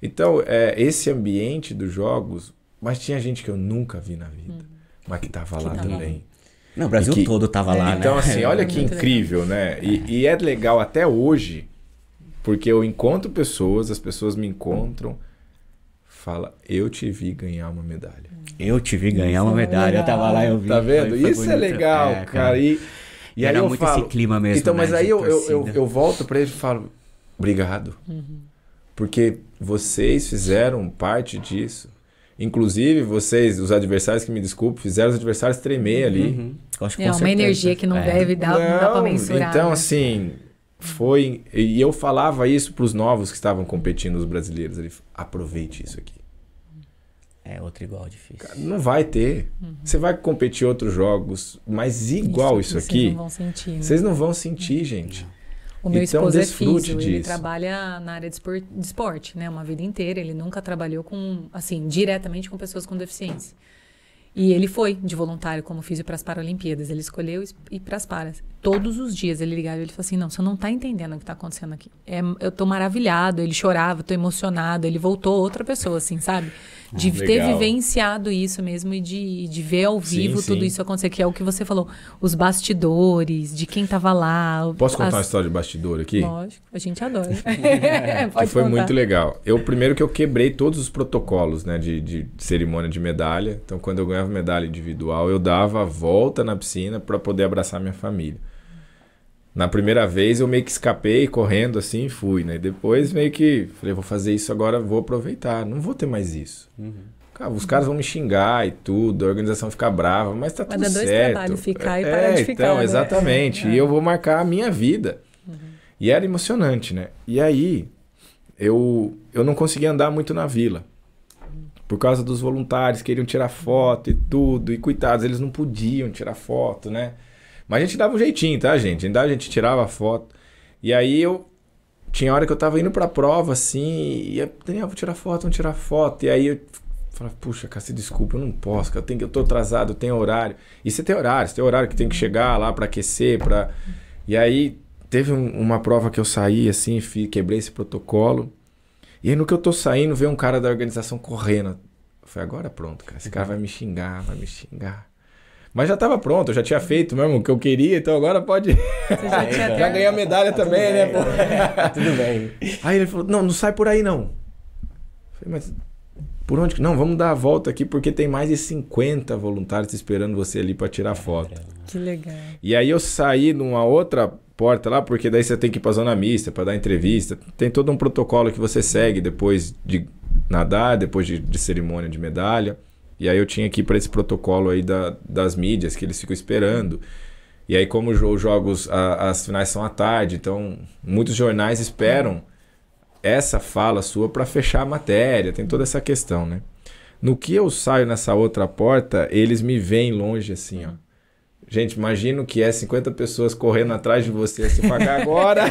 Então, esse ambiente dos jogos, mas tinha gente que eu nunca vi na vida, mas que tava lá também. Não, o Brasil todo tava lá, né? Então, assim, olha que incrível, né? E é legal até hoje... Porque eu encontro pessoas, as pessoas me encontram, fala, eu te vi ganhar uma medalha. Eu te vi ganhar uma medalha, eu tava lá, eu vi. Tá vendo? Foi isso bonito. É legal, cara. E era aí muito esse clima mesmo. Então, né, mas aí eu volto pra ele e falo, obrigado. Porque vocês fizeram parte disso. Inclusive, vocês, os adversários, que me desculpem, fizeram os adversários tremer ali. Acho que é uma energia que não deve dar, não dá pra mensurar. Então, né? assim... Foi, e eu falava isso para os novos que estavam competindo, os brasileiros. Ele aproveite isso aqui. É outro igual difícil. Não vai ter. Você vai competir outros jogos, mas igual isso aqui. Vocês não vão sentir. Né? Vocês não vão sentir, gente. O meu esposo é físio, ele trabalha na área de esporte, né? Uma vida inteira. Ele nunca trabalhou diretamente com pessoas com deficiência. E ele foi de voluntário como físio para as Paralimpíadas. Ele escolheu ir para as Paras. Todos os dias ele ligava e ele falou assim, não, você não está entendendo o que está acontecendo aqui. Eu tô maravilhado, ele chorava, tô emocionado. Ele voltou outra pessoa, assim, sabe? De ter vivenciado isso mesmo e de ver ao vivo tudo isso acontecer, que é o que você falou. Os bastidores, de quem tava lá. Posso contar uma história de bastidor aqui? Lógico, a gente adora. Que foi muito legal. Primeiro que eu quebrei todos os protocolos, né, de cerimônia de medalha. Então, quando eu ganhava medalha individual, eu dava a volta na piscina para poder abraçar minha família. Na primeira vez eu meio que escapei correndo assim e fui, né? Depois meio que falei, vou fazer isso agora, vou aproveitar. Não vou ter mais isso. Cara, os caras vão me xingar e tudo, a organização fica brava, mas tá tudo certo. Mas dá dois trabalhos, ficar e parar de ficar. Então, exatamente. E eu vou marcar a minha vida. E era emocionante, né? E aí, eu não conseguia andar muito na vila. Por causa dos voluntários, queriam tirar foto e tudo. E coitados, eles não podiam tirar foto, né? Mas a gente dava um jeitinho, tá, gente? A gente tirava a foto. E aí tinha hora que eu tava indo pra prova, assim, e eu, Daniel, vamos tirar foto. E aí eu falava, puxa, cara, se desculpa, eu não posso, cara, eu tô atrasado, eu tenho horário. E você tem horário que tem que chegar lá pra aquecer, pra... E aí teve uma prova que eu saí, assim, quebrei esse protocolo. E aí no que eu tô saindo, veio um cara da organização correndo. Eu falei, agora pronto, cara, esse cara vai me xingar. Mas já tava pronto, eu já tinha feito mesmo o que eu queria, então agora pode... Você já ganhei a medalha também, né? Pô? Tudo bem. Aí ele falou, não sai por aí não. Eu falei, mas por onde? Não, vamos dar a volta aqui porque tem mais de 50 voluntários esperando você ali pra tirar foto. Que legal. E aí eu saí numa outra porta lá, porque daí você tem que ir pra zona mista, pra dar entrevista. Tem todo um protocolo que você segue depois de nadar, depois de cerimônia de medalha. E aí eu tinha que ir pra esse protocolo aí das mídias, que eles ficam esperando. E aí como os jogos, as finais são à tarde, então muitos jornais esperam essa fala sua pra fechar a matéria. Tem toda essa questão, né? No que eu saio nessa outra porta, eles me veem longe assim, ó. Gente, imagino que 50 pessoas correndo atrás de você, se pagar agora.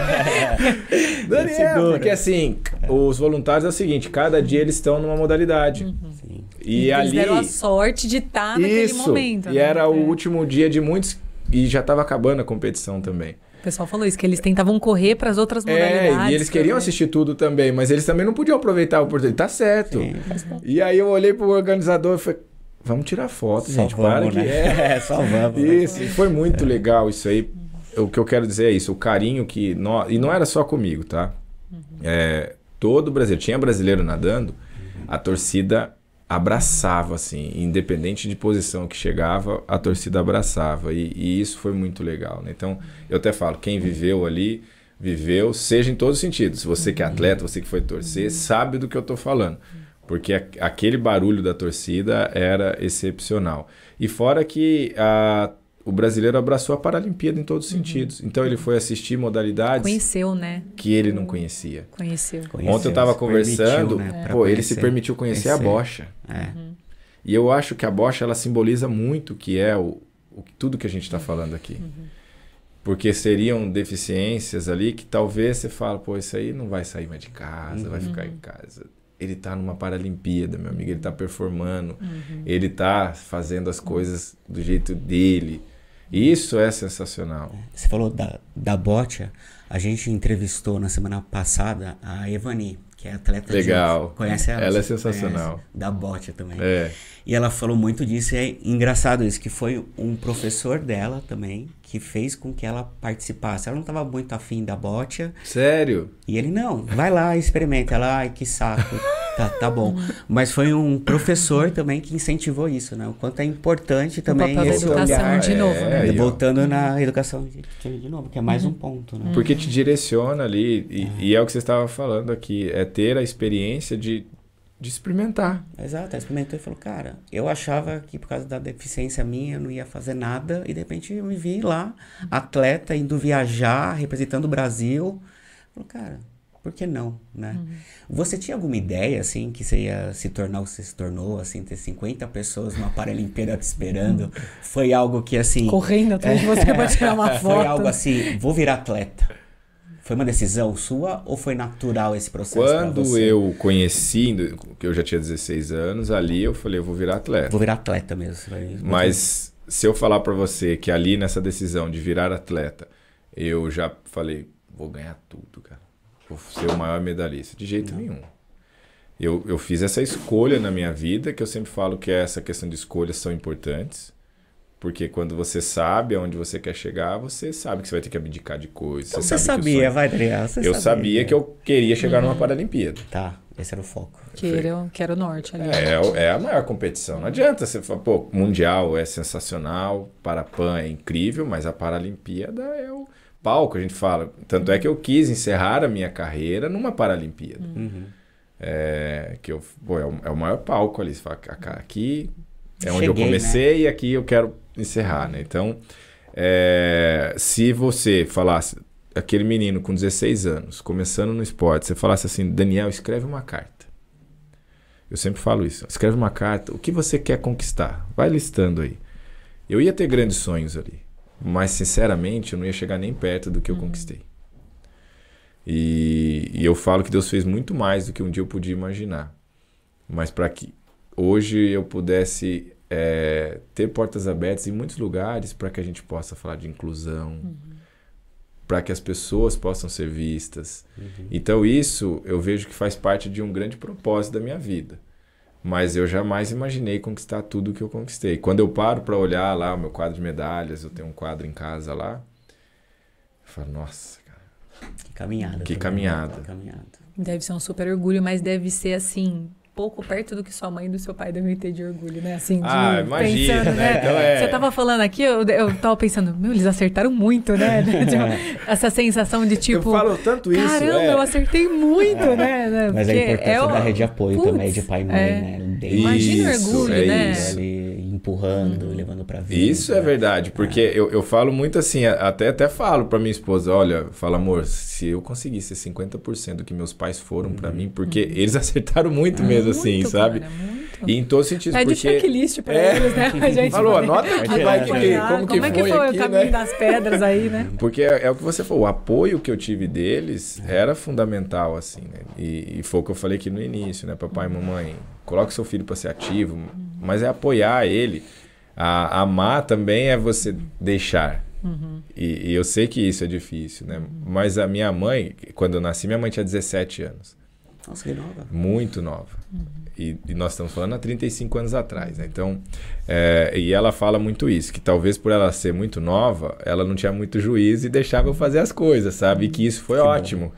Daniel, porque assim, os voluntários é o seguinte, cada dia eles estão numa modalidade. Uhum. E eles ali... deram a sorte de estar naquele momento. E era o último dia de muitos, e já estava acabando a competição também. O pessoal falou isso, que eles tentavam correr para as outras modalidades. E eles queriam assistir tudo também, mas eles também não podiam aproveitar a oportunidade. Tá certo. Sim. E aí eu olhei pro organizador e falei, vamos tirar foto, gente. Só vamos, para né? Só vamos. Isso, foi muito legal isso aí. O que eu quero dizer é isso, o carinho que... E não era só comigo, tá? Todo brasileiro, tinha brasileiro nadando, a torcida abraçava, assim, independente de posição que chegava, a torcida abraçava. E isso foi muito legal, né? Então, eu até falo, quem viveu ali, viveu, seja em todos os sentidos. Você que é atleta, você que foi torcer, sabe do que eu tô falando. Porque aquele barulho da torcida era excepcional. E fora que o brasileiro abraçou a Paralimpíada em todos os sentidos. Então ele foi assistir modalidades... Conheceu, né? Que ele não conhecia. Conheceu. Ontem eu estava conversando, né, ele se permitiu conhecer a bocha. E eu acho que a bocha ela simboliza muito o que é tudo que a gente está falando aqui. Porque seriam deficiências ali que talvez você fala, pô, isso aí não vai sair mais de casa, vai ficar em casa. Ele tá numa Paralimpíada, meu amigo, ele tá performando, ele tá fazendo as coisas do jeito dele. Isso é sensacional. Você falou da bocha, a gente entrevistou na semana passada a Evani, que é atleta legal. Conhece ela? Ela é sensacional. Conhece, da bocha também. E ela falou muito disso, e é engraçado isso, que foi um professor dela também, que fez com que ela participasse. Ela não estava muito afim da bocha. Sério? E ele, não, vai lá, experimenta. Ela, ai, que saco. Tá bom. Mas foi um professor também que incentivou isso, né? O quanto é importante também esse olhar. De novo, né? Voltando na educação de novo, que é mais um ponto, né? Porque te direciona ali, e é o que você estava falando aqui, é ter a experiência de experimentar. Exato, ela experimentou e falou, cara, eu achava que por causa da deficiência minha eu não ia fazer nada, e de repente eu me vi lá, atleta, indo viajar, representando o Brasil. Falou, cara, por que não, né? Você tinha alguma ideia, assim, que você ia se tornar o que você se tornou, assim, ter 50 pessoas numa Paralimpíada te esperando? Foi algo que, assim... Correndo atrás de você pra tirar uma foto. Foi algo assim, vou virar atleta. Foi uma decisão sua ou foi natural esse processo pra você? Quando eu conheci, que eu já tinha 16 anos, ali eu falei, eu vou virar atleta. Vou virar atleta mesmo. Mas se eu falar pra você que ali nessa decisão de virar atleta, eu já falei, vou ganhar tudo, cara. Vou ser o maior medalhista. De jeito nenhum. Eu fiz essa escolha na minha vida, que eu sempre falo que essa questão de escolhas são importantes. Porque quando você sabe aonde você quer chegar, você sabe que você vai ter que abdicar de coisas. Então você sabia, vai, Adriano? Eu sabia que eu queria chegar numa Paralimpíada. Tá, esse era o foco. Que era o norte ali. É a maior competição. Não adianta você falar, pô, Mundial é sensacional, Parapan é incrível, mas a Paralimpíada é o palco, a gente fala. Tanto é que eu quis encerrar a minha carreira numa Paralimpíada. É o maior palco ali. Você fala, aqui é onde eu comecei, né? E aqui eu quero encerrar, né? Então, se você falasse, aquele menino com 16 anos, começando no esporte, você falasse assim, Daniel, escreve uma carta. Eu sempre falo isso. Escreve uma carta, o que você quer conquistar? Vai listando aí. Eu ia ter grandes sonhos ali. mas sinceramente eu não ia chegar nem perto do que eu conquistei. E eu falo que Deus fez muito mais do que um dia eu podia imaginar. Mas para que hoje eu pudesse ter portas abertas em muitos lugares para que a gente possa falar de inclusão, para que as pessoas possam ser vistas. Então isso eu vejo que faz parte de um grande propósito da minha vida. Mas eu jamais imaginei conquistar tudo o que eu conquistei. Quando eu paro para olhar lá o meu quadro de medalhas, eu tenho um quadro em casa lá, eu falo, nossa, cara. Que caminhada. Que caminhada. Deve ser um super orgulho, mas deve ser assim, pouco perto do que sua mãe e do seu pai devem ter de orgulho, né? Assim, imagina, pensando, né? Então, Você tava falando aqui, eu tava pensando, eles acertaram muito, né? Essa sensação de tipo... Eu falo tanto isso, caramba, eu acertei muito, né? Mas a importância da rede de apoio também, de pai e mãe, né? Imagina o orgulho, né? Isso. Ali empurrando, levando pra vida. Isso é verdade, porque eu falo muito assim, até falo pra minha esposa, olha, falo, amor, se eu conseguisse 50% do que meus pais foram pra mim, porque eles acertaram muito mesmo, assim, muito, sabe? Cara, muito. E em todos os sentidos, de checklist pra eles, né? A gente falou, anota aqui, como que foi aqui, o caminho, né? Das pedras aí, né? Porque é o que você falou, o apoio que eu tive deles era fundamental, assim, né? E foi o que eu falei aqui no início, né? Papai e mamãe, coloque seu filho pra ser ativo, mas é apoiar ele. Amar também é você deixar. E eu sei que isso é difícil, né? Mas a minha mãe, quando eu nasci, minha mãe tinha 17 anos. Nossa, que nova. Muito nova. E nós estamos falando há 35 anos atrás, né? Então, e ela fala muito isso, que talvez por ela ser muito nova, ela não tinha muito juízo e deixava eu fazer as coisas, sabe? E que isso foi ótimo.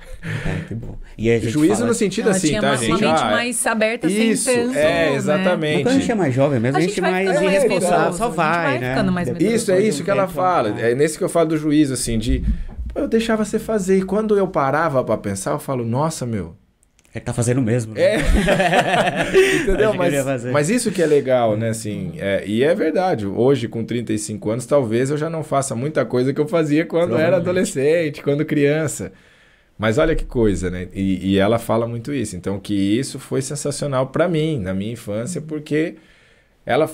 Que bom. E a gente juízo no sentido assim, tá, gente? Uma mente mais aberta, isso, sem tanto, exatamente. Quando a gente é mais jovem mesmo, a gente é mais irresponsável, só vai, né? Isso, é isso que ela fala. É nesse que eu falo do juízo, assim, de... Eu deixava você fazer. E quando eu parava pra pensar, eu falo, nossa, meu... Ele tá fazendo mesmo. Né? Entendeu? Mas isso que é legal, né? Assim, e é verdade. Hoje, com 35 anos, talvez eu já não faça muita coisa que eu fazia quando era adolescente, quando criança. Mas olha que coisa, né? E ela fala muito isso. Então, que isso foi sensacional pra mim, na minha infância, porque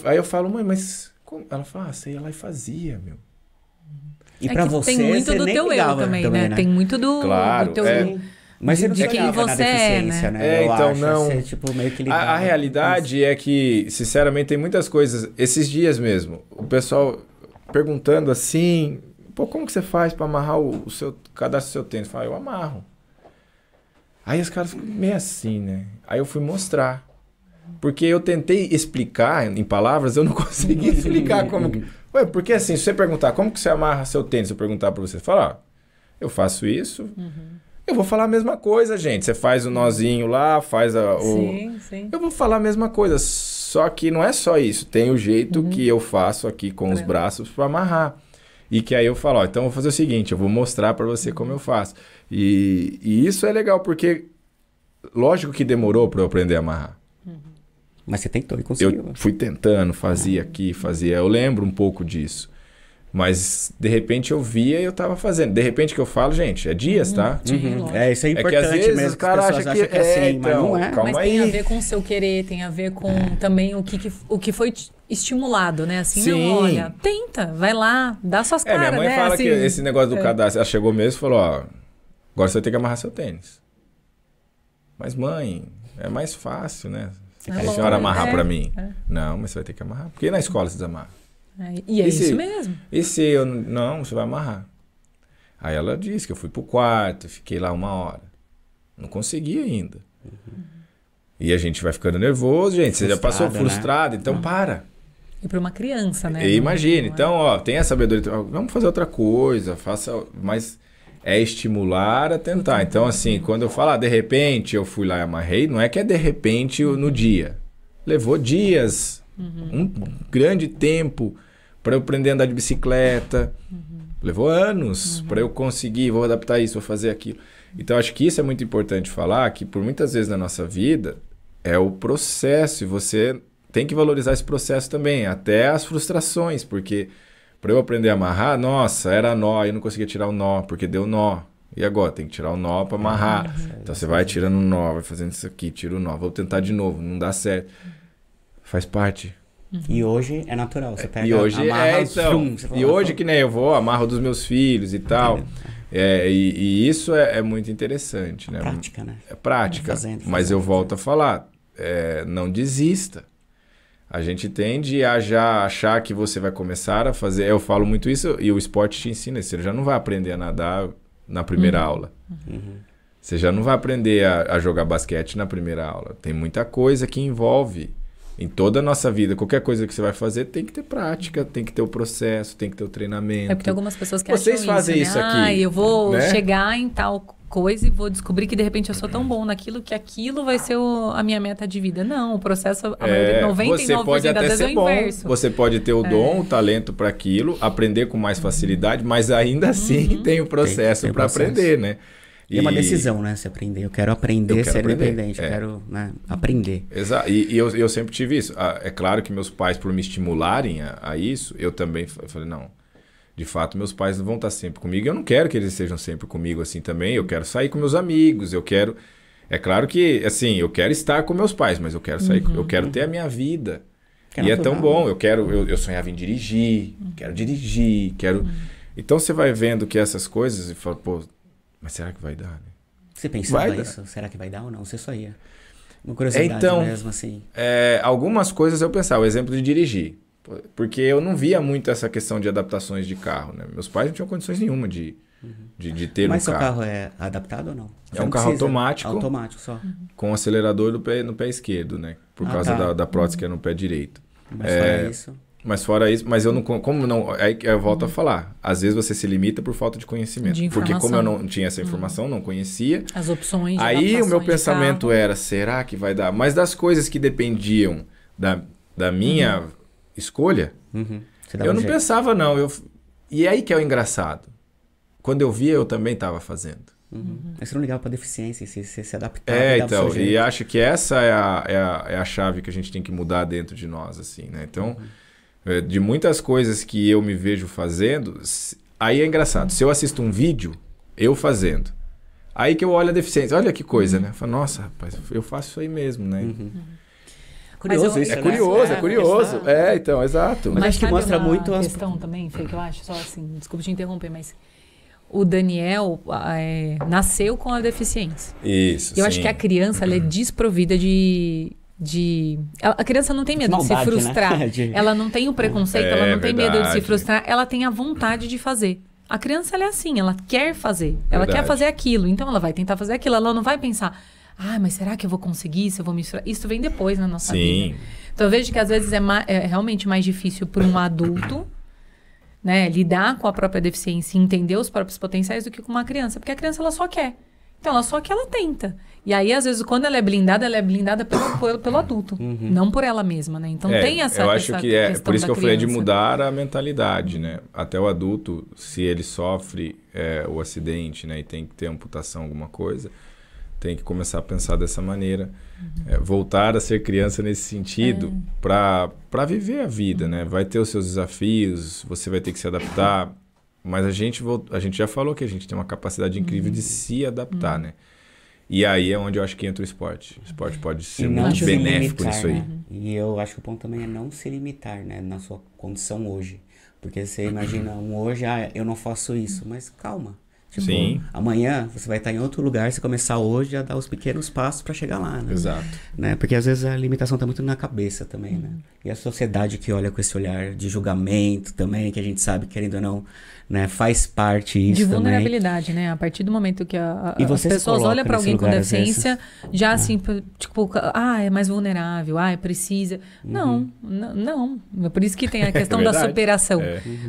aí eu falo, mãe, mas... Como? Ela fala, você ia lá e fazia, meu. E pra você, tem muito do teu eu também, né? Tem muito do teu... Mas você não de quem você é, né? Então não. Ser, tipo, meio que a realidade é que, sinceramente, tem muitas coisas. Esses dias mesmo, o pessoal perguntando assim, pô, como que você faz para amarrar o seu cadastro do seu tênis? Eu falo, eu amarro. Aí os caras ficam meio assim, né? Aí eu fui mostrar. Porque eu tentei explicar em palavras, eu não consegui explicar como que... Ué, porque assim, se você perguntar como que você amarra seu tênis, eu perguntar para você, fala, eu faço isso... Eu vou falar a mesma coisa, gente. Você faz o nozinho lá, faz Sim. Eu vou falar a mesma coisa. Só que não é só isso. Tem o jeito que eu faço aqui com os braços para amarrar. E que aí eu falo, então eu vou fazer o seguinte, eu vou mostrar para você como eu faço. E isso é legal, porque lógico que demorou para eu aprender a amarrar. Mas você tentou e conseguiu. Eu fui tentando, fazia aqui, fazia. Eu lembro um pouco disso. Mas, de repente, eu via e eu tava fazendo. De repente que eu falo, gente, é dias, tá? Isso é importante que às vezes mesmo. O cara acha que é assim, mas não é. Mas tem a ver com o seu querer, tem a ver com também o que foi estimulado, né? Assim, não, olha, tenta, vai lá, dá suas caras, né? Minha mãe fala assim, que esse negócio do cadastro, ela chegou mesmo e falou, ó, agora você vai ter que amarrar seu tênis. Mas, mãe, é mais fácil, né? A senhora amarrar pra mim. Não, mas você vai ter que amarrar. Porque na escola você desamarra. E é isso mesmo. E se eu... Não, você vai amarrar. Aí ela disse que eu fui pro quarto, fiquei lá 1 hora. Não consegui ainda. E a gente vai ficando nervoso, gente. Você já passou frustrado, então para. E para uma criança, né? E imagine. Então, ó, tem a sabedoria. Vamos fazer outra coisa, faça... Mas é estimular a tentar. Então, assim, quando eu falo, de repente eu fui lá e amarrei, não é que é de repente no dia. Levou dias... Um grande tempo para eu aprender a andar de bicicleta. Levou anos para eu conseguir, vou adaptar isso, vou fazer aquilo. Então, acho que isso é muito importante falar, que por muitas vezes na nossa vida é o processo, e você tem que valorizar esse processo também, até as frustrações, porque para eu aprender a amarrar, nossa, era nó, eu não conseguia tirar o nó, porque deu nó. E agora? Tem que tirar o nó para amarrar. Então, você vai tirando o nó, vai fazendo isso aqui, tira o nó, vou tentar de novo, não dá certo. Faz parte. E hoje é natural, você pega, e hoje amarra, então, e hoje que nem eu vou, amarro dos meus filhos e tal. E isso é muito interessante, né? Prática, né? É prática, mas eu volto a falar, não desista. A gente tende a já achar que você vai começar a fazer... Eu falo muito isso e o esporte te ensina isso. Você já não vai aprender a nadar na primeira aula. Você já não vai aprender a jogar basquete na primeira aula. Tem muita coisa que envolve em toda a nossa vida. Qualquer coisa que você vai fazer tem que ter prática, tem que ter o processo, tem que ter o treinamento. É porque algumas pessoas que Vocês acham fazem isso, isso né? aqui, eu vou né? chegar em tal coisa e vou descobrir que de repente eu sou tão bom naquilo que aquilo vai ser a minha meta de vida. Não, o processo, a maioria, 99% você pode até das vezes é ser o bom, inverso. você pode ter o dom, o talento para aquilo, aprender com mais facilidade, mas ainda assim tem o processo para aprender, né? E é uma decisão, né? Se aprender. Eu quero aprender a ser independente. Eu quero, né, aprender. Exato. E eu sempre tive isso. É claro que meus pais, por me estimularem a isso, eu também falei, não, de fato, meus pais não vão estar sempre comigo. Eu não quero que eles estejam sempre comigo assim também. Eu quero sair com meus amigos. Eu quero... É claro que, assim, eu quero estar com meus pais, mas eu quero sair... Eu quero ter a minha vida. E é tão bom. Eu sonhava em dirigir. Quero dirigir. Então, você vai vendo que essas coisas e fala, pô, mas será que vai dar, né? Você pensava isso? Será que vai dar ou não? Você só ia. Uma curiosidade mesmo, assim. Algumas coisas eu pensava. O exemplo de dirigir. Porque eu não via muito essa questão de adaptações de carro, né? Meus pais não tinham condições nenhuma de ter um carro. Mas seu carro é adaptado ou não? É um carro automático. Automático só. Com acelerador no pé esquerdo, né? Por causa da prótese que é no pé direito. Mas fora isso... Mas eu não... Como não... Aí eu volto a falar. Às vezes você se limita por falta de conhecimento. Porque como eu não tinha essa informação, não conhecia... As opções de aí o meu pensamento era, será que vai dar? Mas das coisas que dependiam da minha escolha, eu não pensava, não. E aí que é o engraçado. Quando eu via, eu também estava fazendo. Mas você não ligava para deficiência, você se adaptava. Então, e acho que essa é a chave que a gente tem que mudar dentro de nós, assim, né? Então, de muitas coisas que eu me vejo fazendo, aí é engraçado. Se eu assisto um vídeo, eu fazendo, aí que eu olho a deficiência, olha que coisa, né? Eu falo, nossa, rapaz, eu faço isso aí mesmo, né? Curioso isso, é curioso. Então, exato. Mas acho que mostra muito a questão também, Fê, que eu acho, só assim, desculpa te interromper, mas o Daniel nasceu com a deficiência. Isso, eu acho que a criança, ela é desprovida a criança não tem medo de se frustrar. Né? Ela não tem o preconceito, ela não tem medo de se frustrar, ela tem a vontade de fazer. A criança, ela é assim, ela quer fazer. Ela quer fazer aquilo, então ela vai tentar fazer aquilo. Ela não vai pensar... mas será que eu vou conseguir? Se eu vou misturar? Isso vem depois na nossa vida. Então eu vejo que às vezes é realmente mais difícil para um adulto, né, lidar com a própria deficiência e entender os próprios potenciais do que com uma criança. Porque a criança, ela só quer. Então, ela tenta. E aí, às vezes, quando ela é blindada pelo adulto. Não por ela mesma, né? Então, tem essa eu acho que por isso que eu falei de criança. mudar a mentalidade, né? Até o adulto, se ele sofre o acidente, né? E tem que ter amputação, alguma coisa... Tem que começar a pensar dessa maneira. Voltar a ser criança nesse sentido para viver a vida, né? Vai ter os seus desafios, você vai ter que se adaptar. Mas a gente já falou que a gente tem uma capacidade incrível de se adaptar, né? E aí é onde eu acho que entra o esporte. O esporte pode ser muito benéfico nisso aí. E eu acho que o ponto também é não se limitar, né? Na sua condição hoje. Porque você imagina hoje, eu não faço isso. Mas calma. Tipo, amanhã você vai estar em outro lugar, você começar hoje a dar os pequenos passos para chegar lá, né? Exato. Né? Porque às vezes a limitação tá muito na cabeça também, né? E a sociedade que olha com esse olhar de julgamento também, que a gente sabe, querendo ou não, né, faz parte isso de vulnerabilidade, também. Né? A partir do momento que as pessoas olham para alguém com deficiência, já assim, tipo, é mais vulnerável, precisa. Não. É por isso que tem a questão da superação.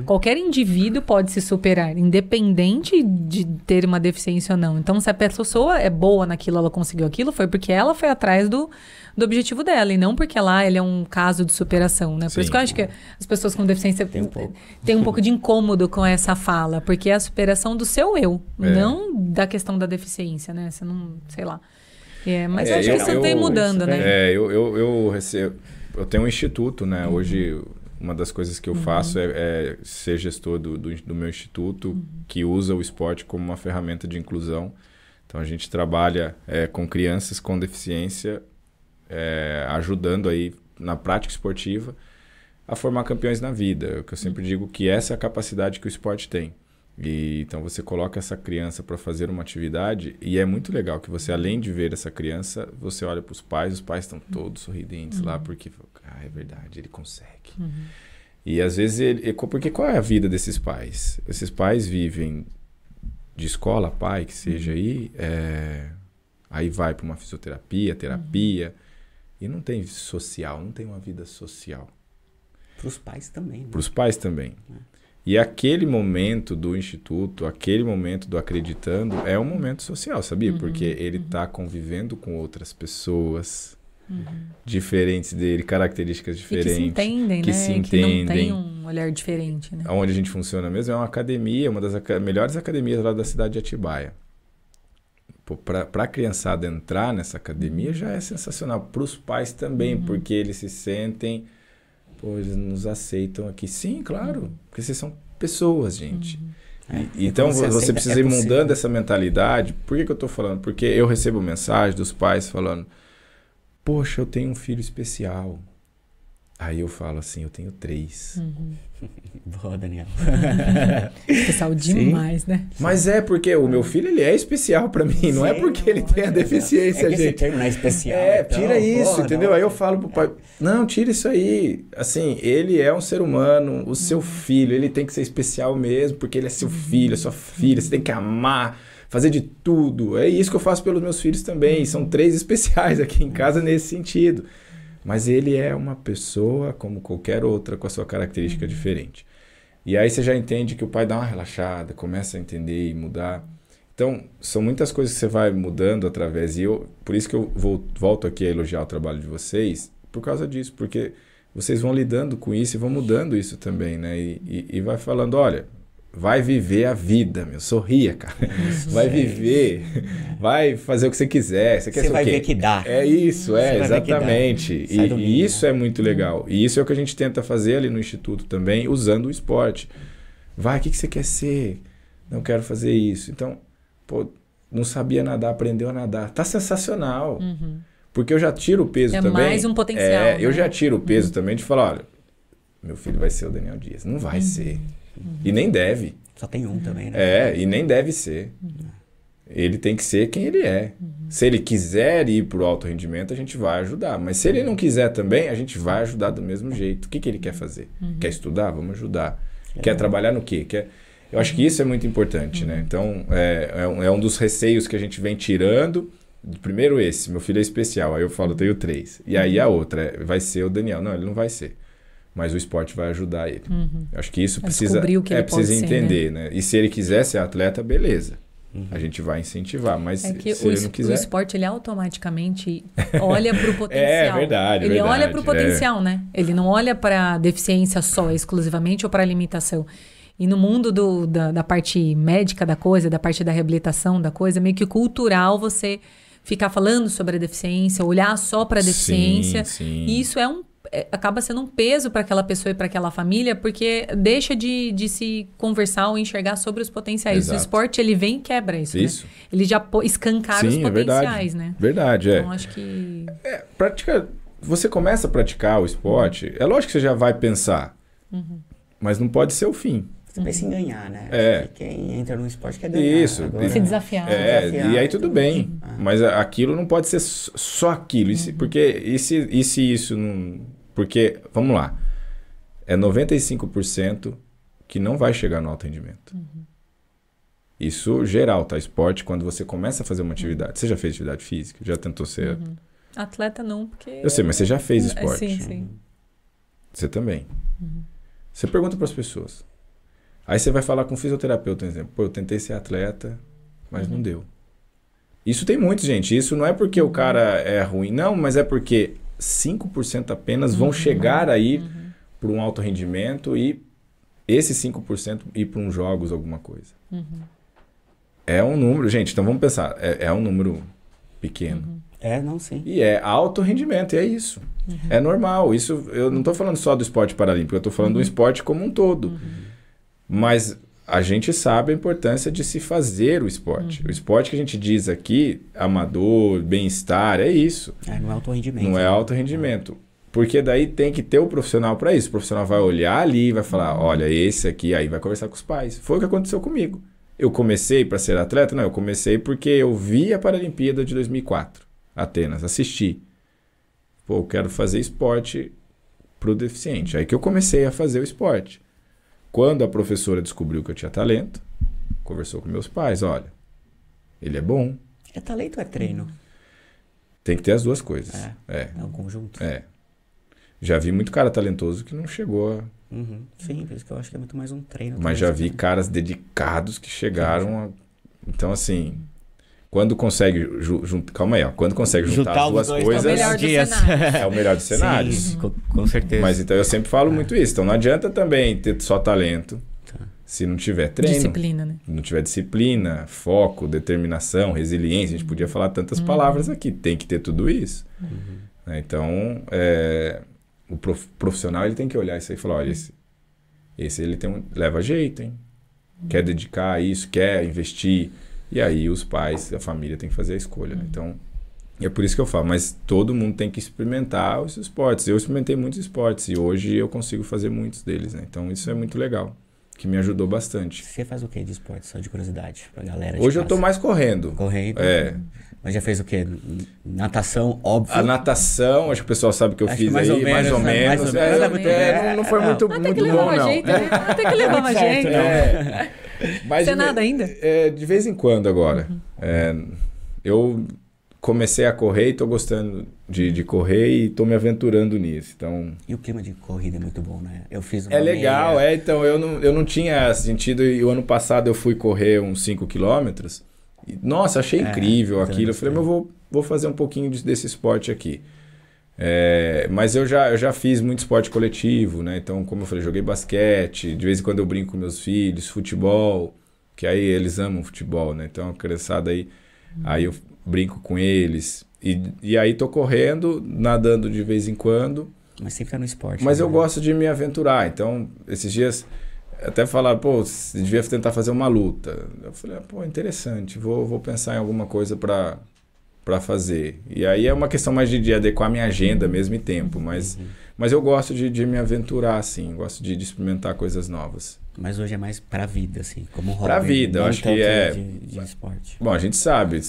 Qualquer indivíduo pode se superar, independente de ter uma deficiência ou não. Então, se a pessoa é boa naquilo, ela conseguiu aquilo, foi porque ela foi atrás do objetivo dela, e não porque ele é um caso de superação, né? Por isso que eu acho que as pessoas com deficiência têm um pouco de incômodo com essa fala, porque é a superação do seu eu, não da questão da deficiência, né? Você não, sei lá. Mas eu acho que isso tem mudando, né? Eu tenho um instituto, né? Hoje, uma das coisas que eu faço é ser gestor do meu instituto, que usa o esporte como uma ferramenta de inclusão. Então, a gente trabalha com crianças com deficiência, ajudando aí na prática esportiva a formar campeões na vida. Que eu sempre digo que essa é a capacidade que o esporte tem. E, então você coloca essa criança para fazer uma atividade e é muito legal que você, além de ver essa criança, você olha para os pais estão todos sorridentes lá porque é verdade, ele consegue. E às vezes, porque qual é a vida desses pais? Esses pais vivem de escola, pai, que seja aí vai para uma fisioterapia, terapia, e não tem social, não tem uma vida social. Para os pais também. Né? Para os pais também. E aquele momento do instituto, aquele momento do acreditando, é um momento social, sabia? Porque ele está convivendo com outras pessoas diferentes dele, características diferentes. E que se entendem, que né? se entendem. Que não tem um olhar diferente, né? Onde a gente funciona mesmo é uma academia, uma das melhores academias lá da cidade de Atibaia. Para a criançada entrar nessa academia já é sensacional. Para os pais também, porque eles se sentem... Pô, eles nos aceitam aqui. Sim, claro. Porque vocês são pessoas, gente. Então, você precisa ir mudando essa mentalidade. Por que eu estou falando? Porque eu recebo mensagem dos pais falando: poxa, eu tenho um filho especial. Aí eu falo assim, eu tenho 3. Boa, Daniel. Especial demais, né? Mas é porque o meu filho, ele é especial pra mim. Não é porque ele tem a deficiência, gente. Esse termo não é especial. Então, tira isso, entendeu? Aí eu falo pro pai, não, tira isso aí. Assim, ele é um ser humano, o seu filho, ele tem que ser especial mesmo, porque ele é seu filho, é sua filha, você tem que amar, fazer de tudo. É isso que eu faço pelos meus filhos também. São 3 especiais aqui em casa nesse sentido. Mas ele é uma pessoa como qualquer outra, com a sua característica diferente. E aí você já entende que o pai dá uma relaxada, começa a entender e mudar. Então, são muitas coisas que você vai mudando através. Por isso que eu volto aqui a elogiar o trabalho de vocês, por causa disso. Porque vocês vão lidando com isso e vão mudando isso também, né? E vai falando, olha... Vai viver a vida, meu. Sorria, cara. Vai viver. Vai fazer o que você quiser. Você vai ver que dá. É isso, exatamente. E isso é muito legal. E isso é o que a gente tenta fazer ali no Instituto também, usando o esporte. Vai, o que você quer ser? Não quero fazer isso. Então, pô, não sabia nadar, aprendeu a nadar. Tá sensacional. Porque eu já tiro o peso também. É mais um potencial. Né? Eu já tiro o peso também de falar, olha, meu filho vai ser o Daniel Dias. Não vai ser. E nem deve. Só tem um também, né? E nem deve ser. Ele tem que ser quem ele é. Se ele quiser ir para o alto rendimento, a gente vai ajudar. Mas se ele não quiser também, a gente vai ajudar do mesmo jeito. O que ele quer fazer? Quer estudar? Vamos ajudar. Quer trabalhar no quê? Eu acho que isso é muito importante, né? Então, é um dos receios que a gente vem tirando. Primeiro esse, meu filho é especial. Aí eu falo, eu tenho 3. E aí a outra, vai ser o Daniel. Não, ele não vai ser. Mas o esporte vai ajudar ele. Eu acho que isso precisa entender, né? E se ele quiser ser atleta, beleza. A gente vai incentivar, mas se ele não quiser... O esporte, ele automaticamente olha para o potencial. É verdade, Ele olha para o potencial, né? Ele não olha para a deficiência só, exclusivamente, ou para a limitação. E no mundo da parte médica da coisa, da parte da reabilitação da coisa, meio que cultural você ficar falando sobre a deficiência, olhar só para a deficiência. Sim. E isso acaba sendo um peso para aquela pessoa e para aquela família, porque deixa de se conversar ou enxergar sobre os potenciais. Exato. O esporte, ele vem e quebra isso. Né? Ele já escancara os potenciais, né? Verdade, Então, acho que... Você começa a praticar o esporte, é lógico que você já vai pensar, mas não pode ser o fim. Você pensa em ganhar, né? Quem entra no esporte quer ganhar. Se desafiar. E aí tudo bem. Mas aquilo não pode ser só aquilo. Porque e se isso não... Porque, vamos lá, é 95% que não vai chegar no alto rendimento. Isso geral, tá? Esporte, quando você começa a fazer uma atividade. Você já fez atividade física? Já tentou ser... Atleta não, porque... Eu sei, mas você já fez esporte. Sim. Você também. Você pergunta para as pessoas. Aí você vai falar com um fisioterapeuta, por exemplo. Pô, eu tentei ser atleta, mas não deu. Isso tem muito, gente. Isso não é porque o cara é ruim, não, mas é porque 5% apenas vão chegar aí para um alto rendimento e esses 5% ir para uns jogos, alguma coisa. É um número, gente, então vamos pensar, é um número pequeno. Não, sim. E é alto rendimento, e é isso. É normal. Isso, eu não estou falando só do esporte paralímpico, eu estou falando do esporte como um todo. Mas a gente sabe a importância de se fazer o esporte. O esporte que a gente diz aqui, amador, bem-estar, é isso. Não é alto rendimento. Não é alto rendimento. Porque daí tem que ter o profissional para isso. O profissional vai olhar ali, vai falar, olha, esse aqui, aí vai conversar com os pais. Foi o que aconteceu comigo. Eu comecei para ser atleta? Não, eu comecei porque eu vi a Paralimpíada de 2004, Atenas, assisti. Pô, eu quero fazer esporte pro deficiente. Aí que eu comecei a fazer o esporte. Quando a professora descobriu que eu tinha talento, conversou com meus pais, olha, ele é bom. É talento ou é treino? Tem que ter as duas coisas. É um conjunto. Já vi muito cara talentoso que não chegou a... Sim, por isso que eu acho que é muito mais um treino. Mas já vi caras dedicados que chegaram a... Então, assim, quando consegue... Calma aí, ó. Quando consegue juntar as duas coisas... É o melhor dos cenários. É o melhor dos cenários. Sim, com certeza. Mas então eu sempre falo muito isso. Então não adianta também ter só talento se não tiver treino. Disciplina, né? Não tiver disciplina, foco, determinação, resiliência. A gente podia falar tantas palavras aqui. Tem que ter tudo isso. Então, o profissional ele tem que olhar isso aí e falar, olha, esse ele leva jeito, hein? Quer dedicar a isso, quer investir. E aí os pais, a família tem que fazer a escolha, né? Então, é por isso que eu falo, mas todo mundo tem que experimentar os esportes. Eu experimentei muitos esportes e hoje eu consigo fazer muitos deles, né? Então isso é muito legal, que me ajudou bastante. Você faz o que de esporte, só de curiosidade, pra galera? Hoje eu tô mais correndo. Correndo? Mas já fez o quê? Natação, óbvio. A natação, acho que o pessoal sabe que eu fiz mais aí, ou menos, mais ou menos. Não foi muito, Até muito que bom, levava não. jeito, né? Até que levava jeito. Mas Você nada ainda? De vez em quando agora. Eu comecei a correr e tô gostando de correr e tô me aventurando nisso. Então... E o clima de corrida é muito bom, né? Eu fiz uma legal, então eu não tinha sentido, e o ano passado eu fui correr uns 5 quilômetros. Nossa, achei incrível aquilo. Eu falei, mas eu vou fazer um pouquinho desse esporte aqui. Mas eu já fiz muito esporte coletivo, né? Então, como eu falei, joguei basquete, de vez em quando eu brinco com meus filhos, futebol, que aí eles amam futebol, né? Então, a criançada aí eu brinco com eles. E aí tô correndo, nadando de vez em quando. Mas sempre tá no esporte. Mas eu gosto de me aventurar. Então, esses dias... Até falaram, pô, você devia tentar fazer uma luta. Eu falei, pô, interessante, vou pensar em alguma coisa para fazer. E aí é uma questão mais de adequar minha agenda mesmo e tempo, mas eu gosto de me aventurar, assim, gosto de experimentar coisas novas. Mas hoje é mais pra vida, assim, como hobby. Pra vida, eu acho que de esporte. Bom, a gente sabe,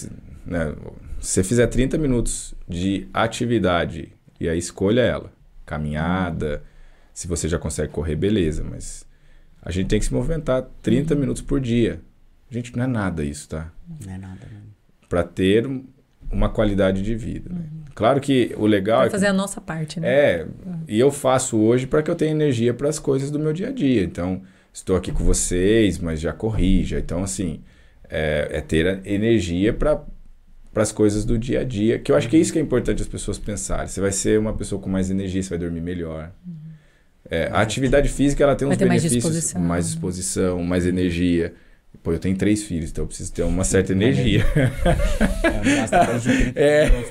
né? Se você fizer 30 minutos de atividade, e aí escolha ela, caminhada, se você já consegue correr, beleza, mas... A gente tem que se movimentar 30 minutos por dia. Gente, não é nada isso, tá? Não é nada, né? Para ter uma qualidade de vida. Né? Claro que o legal pra fazer a nossa parte, né? E eu faço hoje para que eu tenha energia para as coisas do meu dia a dia. Então, estou aqui com vocês, mas já corrija. Então, assim, ter energia para as coisas do dia a dia. Que eu acho que é isso que é importante as pessoas pensarem. Você vai ser uma pessoa com mais energia, você vai dormir melhor. A atividade física ela tem uns benefícios, mais disposição, mais energia. Pô, eu tenho 3 filhos, então eu preciso ter uma certa energia.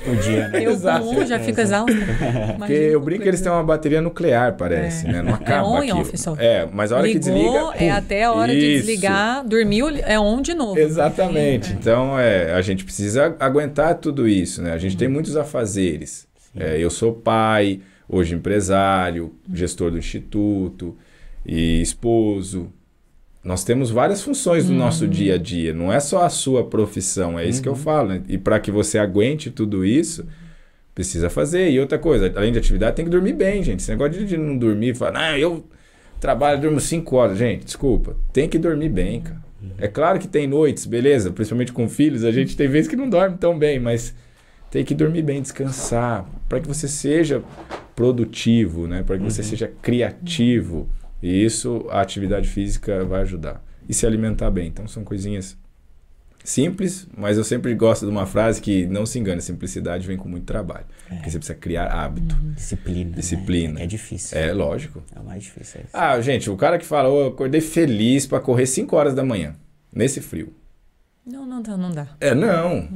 Por dia, né? Eu com um já fico exausta. Porque eu brinco que eles têm uma bateria nuclear, parece, né? Não acaba on e aquilo. off só. Mas a hora que desliga... É até a hora de desligar, dormiu, é on de novo. Exatamente. Então, a gente precisa aguentar tudo isso, né? A gente tem muitos afazeres. Eu sou pai... Hoje empresário, gestor do instituto e esposo. Nós temos várias funções no nosso dia a dia. Não é só a sua profissão, é isso que eu falo. Né? E para que você aguente tudo isso, precisa fazer. E outra coisa, além de atividade, tem que dormir bem, gente. Esse negócio de não dormir e falar, eu trabalho, durmo 5 horas. Gente, desculpa, tem que dormir bem, cara. É claro que tem noites, beleza? Principalmente com filhos, a gente tem vezes que não dorme tão bem, mas... Tem que dormir bem, descansar, para que você seja produtivo, né? Para que você seja criativo. E isso, a atividade física vai ajudar. E se alimentar bem. Então, são coisinhas simples, mas eu sempre gosto de uma frase que não se engane, simplicidade vem com muito trabalho. Porque você precisa criar hábito. Disciplina. Né? É difícil. É, lógico. É o mais difícil. Gente, o cara que fala, eu acordei feliz para correr 5 horas da manhã, nesse frio. Não dá. Não.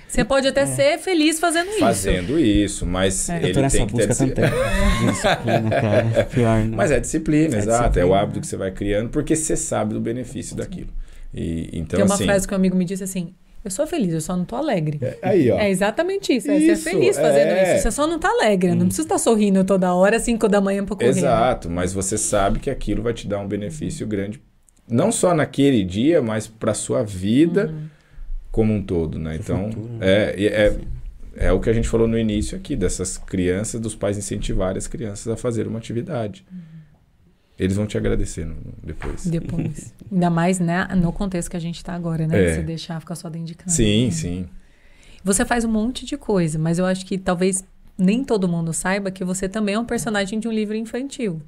Você pode até ser feliz fazendo isso, mas ele tem que ter disciplina. Disciplina, cara. É pior, né? Mas é disciplina, exato. Disciplina. É o hábito que você vai criando, porque você sabe do benefício daquilo. Então, tem uma frase que um amigo me disse assim, Eu sou feliz, eu só não tô alegre. Aí, ó. É exatamente isso. Você é feliz fazendo isso. Você só não tá alegre. Não precisa estar sorrindo toda hora, 5 da manhã pra correr. Exato, mas você sabe que aquilo vai te dar um benefício grande. Não só naquele dia, mas pra sua vida como um todo, né? Então, é o que a gente falou no início aqui, dessas crianças, dos pais incentivarem as crianças a fazer uma atividade. Eles vão te agradecer depois. Ainda mais, né, no contexto que a gente está agora, né? Você deixar ficar só dentro de casa. Sim, sim. Você faz um monte de coisa, mas eu acho que talvez nem todo mundo saiba que você também é um personagem de um livro infantil.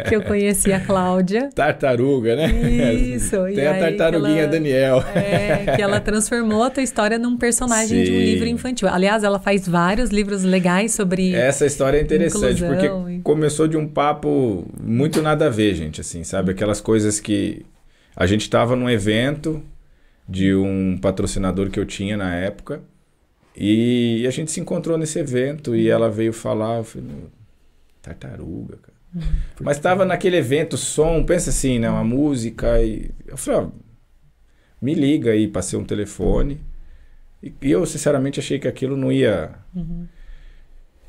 Que eu conheci a Cláudia. Tartaruga, né? Isso. Tem a tartaruguinha Daniel. Que ela transformou a tua história num personagem de um livro infantil. Aliás, ela faz vários livros legais sobre essa história é interessante, porque começou de um papo muito nada a ver, gente, assim, sabe? Aquelas coisas que... A gente estava num evento de um patrocinador que eu tinha na época, e a gente se encontrou nesse evento e ela veio falar, eu falei, tartaruga, cara. Mas estava naquele evento, som, pensa assim, né? Uma música, e eu falei, me liga aí, passei um telefone. E eu, sinceramente, achei que aquilo não ia...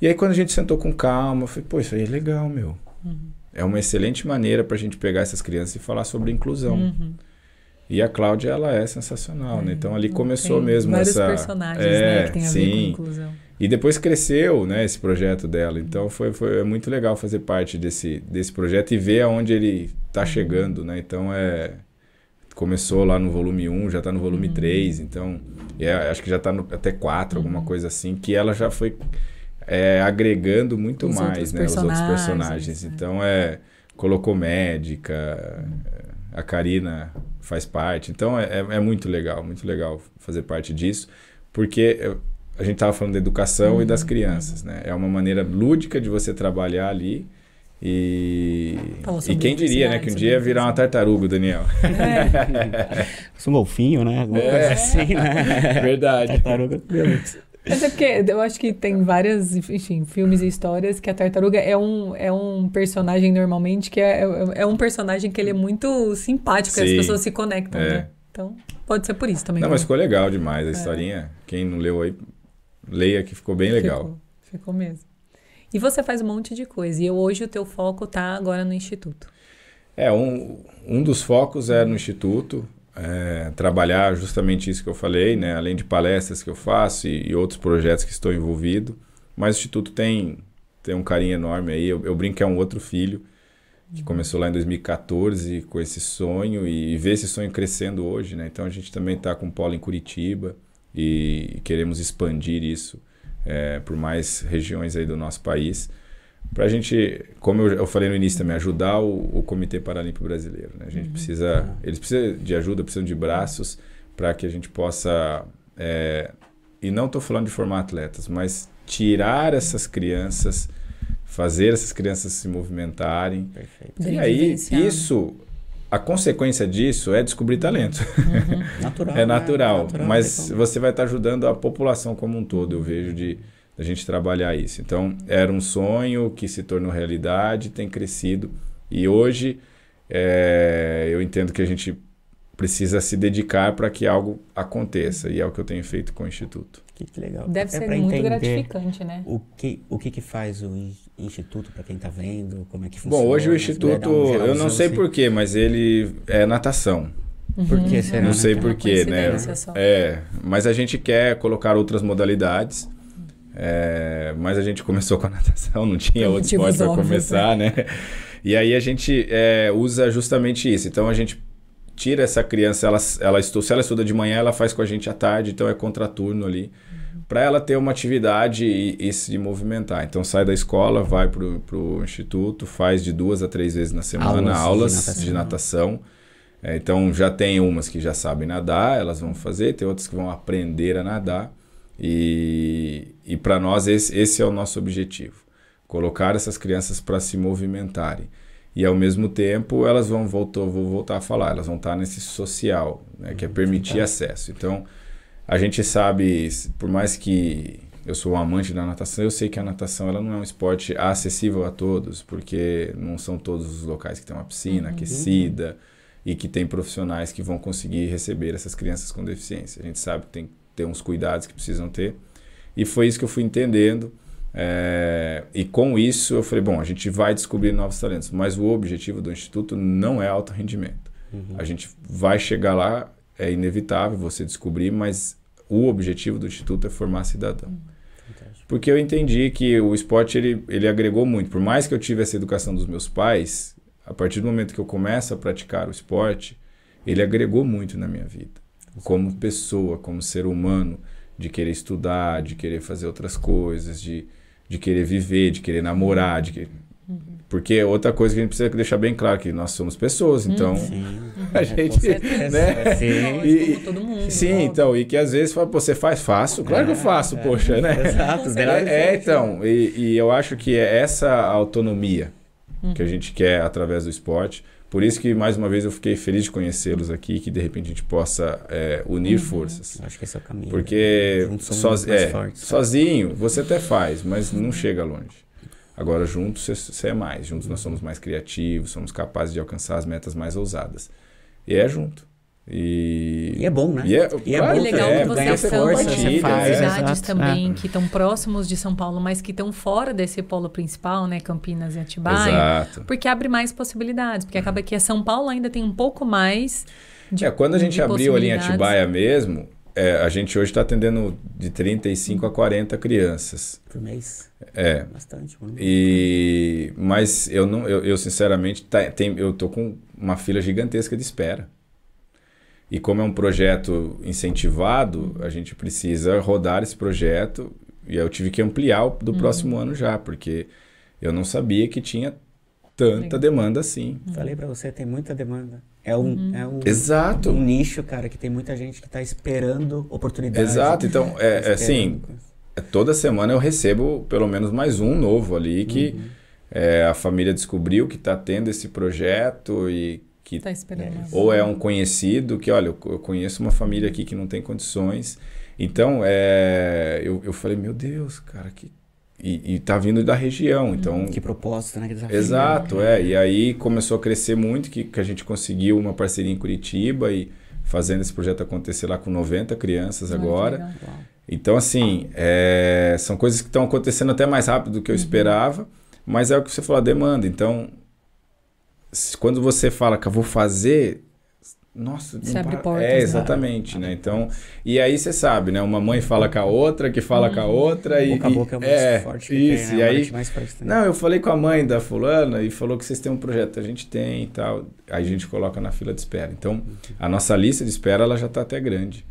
E aí, quando a gente sentou com calma, eu falei, pô, isso aí é legal, meu. É uma excelente maneira pra gente pegar essas crianças e falar sobre inclusão. E a Cláudia, ela é sensacional, né? Então, ali começou mesmo vários personagens, né, que tem a ver com inclusão. E depois cresceu, né, esse projeto dela. Então, foi muito legal fazer parte desse projeto e ver aonde ele tá chegando, né? Então, começou lá no volume 1, já tá no volume 3. Então, acho que já tá até 4, alguma coisa assim, que ela já foi agregando muito mais, né, os outros personagens. Então, colocou médica, a Karina faz parte. Então, é muito legal fazer parte disso, porque a gente estava falando da educação e das crianças, né? É uma maneira lúdica de você trabalhar ali e quem diria, né, que um dia ia virar uma tartaruga, Daniel. Um golfinho, né? Alguma coisa assim, né? Verdade. Tartaruga. Mas é porque eu acho que tem várias, enfim, filmes e histórias que a tartaruga é um personagem normalmente que é um personagem que ele é muito simpático, as pessoas se conectam, né? Então, pode ser por isso também. Não, mas ficou legal demais a historinha. Quem não leu aí, leia que ficou bem legal. Ficou mesmo. E você faz um monte de coisa. E hoje o teu foco tá agora no Instituto. Um dos focos é no Instituto. Trabalhar justamente isso que eu falei, né? Além de palestras que eu faço e outros projetos que estou envolvido, mas o Instituto tem um carinho enorme aí, eu brinco que é um outro filho, que começou lá em 2014 com esse sonho e ver esse sonho crescendo hoje, né? Então a gente também está com um polo em Curitiba e queremos expandir isso por mais regiões aí do nosso país, para a gente, como eu falei no início também, ajudar o Comitê Paralímpico Brasileiro, né? A gente eles precisam de ajuda, precisam de braços para que a gente possa, e não estou falando de formar atletas, mas tirar essas crianças, fazer essas crianças se movimentarem. Perfeito. E aí, a consequência disso é descobrir talento. Natural. É natural, mas você vai estar ajudando a população como um todo, eu vejo a gente trabalhar isso. Então, era um sonho que se tornou realidade, tem crescido. E hoje, eu entendo que a gente precisa se dedicar para que algo aconteça. E é o que eu tenho feito com o Instituto. Que legal. Deve ser muito gratificante, né? O que faz o Instituto, para quem está vendo? Como é que funciona? Bom, hoje o Instituto, eu não sei porquê, mas ele é natação. Por que será? Não sei porquê, né? Mas a gente quer colocar outras modalidades. Mas a gente começou com a natação, não tinha outro esporte para começar, né? E aí a gente usa justamente isso. Então a gente tira essa criança, se ela estuda de manhã, ela faz com a gente à tarde, então é contraturno ali, para ela ter uma atividade e se movimentar. Então sai da escola, vai pro Instituto, faz de 2 a 3 vezes na semana aulas de natação. Então já tem umas que já sabem nadar, elas vão fazer, tem outras que vão aprender a nadar. E para nós esse é o nosso objetivo, colocar essas crianças para se movimentarem e ao mesmo tempo elas vou voltar a falar, elas vão estar nesse social, né, que é permitir acesso. Então a gente sabe, por mais que eu sou um amante da natação, eu sei que a natação ela não é um esporte acessível a todos, porque não são todos os locais que tem uma piscina aquecida e que tem profissionais que vão conseguir receber essas crianças com deficiência. A gente sabe que tem que ter uns cuidados que precisam ter. E foi isso que eu fui entendendo. E com isso eu falei, bom, a gente vai descobrir novos talentos, mas o objetivo do Instituto não é alto rendimento. A gente vai chegar lá, é inevitável você descobrir, mas o objetivo do Instituto é formar cidadão. Porque eu entendi que o esporte ele agregou muito. Por mais que eu tive essa educação dos meus pais, a partir do momento que eu começo a praticar o esporte, ele agregou muito na minha vida. Como pessoa, como ser humano, de querer estudar, de querer fazer outras coisas, de querer viver, de querer namorar. Porque outra coisa que a gente precisa deixar bem claro, que nós somos pessoas, então a gente... né? Como todo mundo. Sim, então, e que às vezes fala, pô, você faz fácil? Claro que eu faço, poxa, né? Exato. Então, e eu acho que é essa autonomia que a gente quer através do esporte. Por isso que, mais uma vez, eu fiquei feliz de conhecê-los aqui, que de repente a gente possa unir forças. Acho que esse é o caminho. Porque fortes, sozinho você até faz, mas não chega longe. Agora, juntos você é mais. Juntos nós somos mais criativos, somos capazes de alcançar as metas mais ousadas. E é junto. E é bom, né? E é claro, legal que vocês são cidades exato, também que estão próximos de São Paulo, mas que estão fora desse polo principal, né? Campinas e Atibaia. Exato. Porque abre mais possibilidades. Porque acaba que São Paulo ainda tem um pouco mais de quando a gente abriu ali em Atibaia mesmo, a gente hoje está atendendo de 35 a 40 crianças. Por mês? Bastante. Mas eu sinceramente, eu tô com uma fila gigantesca de espera. E como é um projeto incentivado, a gente precisa rodar esse projeto. E eu tive que ampliar do próximo ano já, porque eu não sabia que tinha tanta demanda assim. Falei pra você, tem muita demanda. Exato. Um nicho, cara, que tem muita gente que está esperando oportunidade. Exato. Então, assim, toda semana eu recebo pelo menos mais um novo ali que a família descobriu que está tendo esse projeto e que tá esperando. Ou é um conhecido que, olha, eu conheço uma família aqui que não tem condições. Então, eu falei, meu Deus, cara, e tá vindo da região, então... Que propósito, né? Que desafio. Exato, E aí começou a crescer muito, que a gente conseguiu uma parceria em Curitiba e fazendo esse projeto acontecer lá com 90 crianças agora. Então, assim, são coisas que estão acontecendo até mais rápido do que eu esperava, mas é o que você falou, a demanda. Então, quando você fala que eu vou fazer, nossa, você abre portas. Exatamente, né? Então, e aí você sabe, né? Uma mãe fala com a outra, que fala com a outra e boca a boca é mais forte que isso, tem, né? E aí, mais forte não, eu falei com a mãe da fulana e falou que vocês têm um projeto, a gente tem e tal. Aí a gente coloca na fila de espera. Então, a nossa lista de espera ela já está até grande.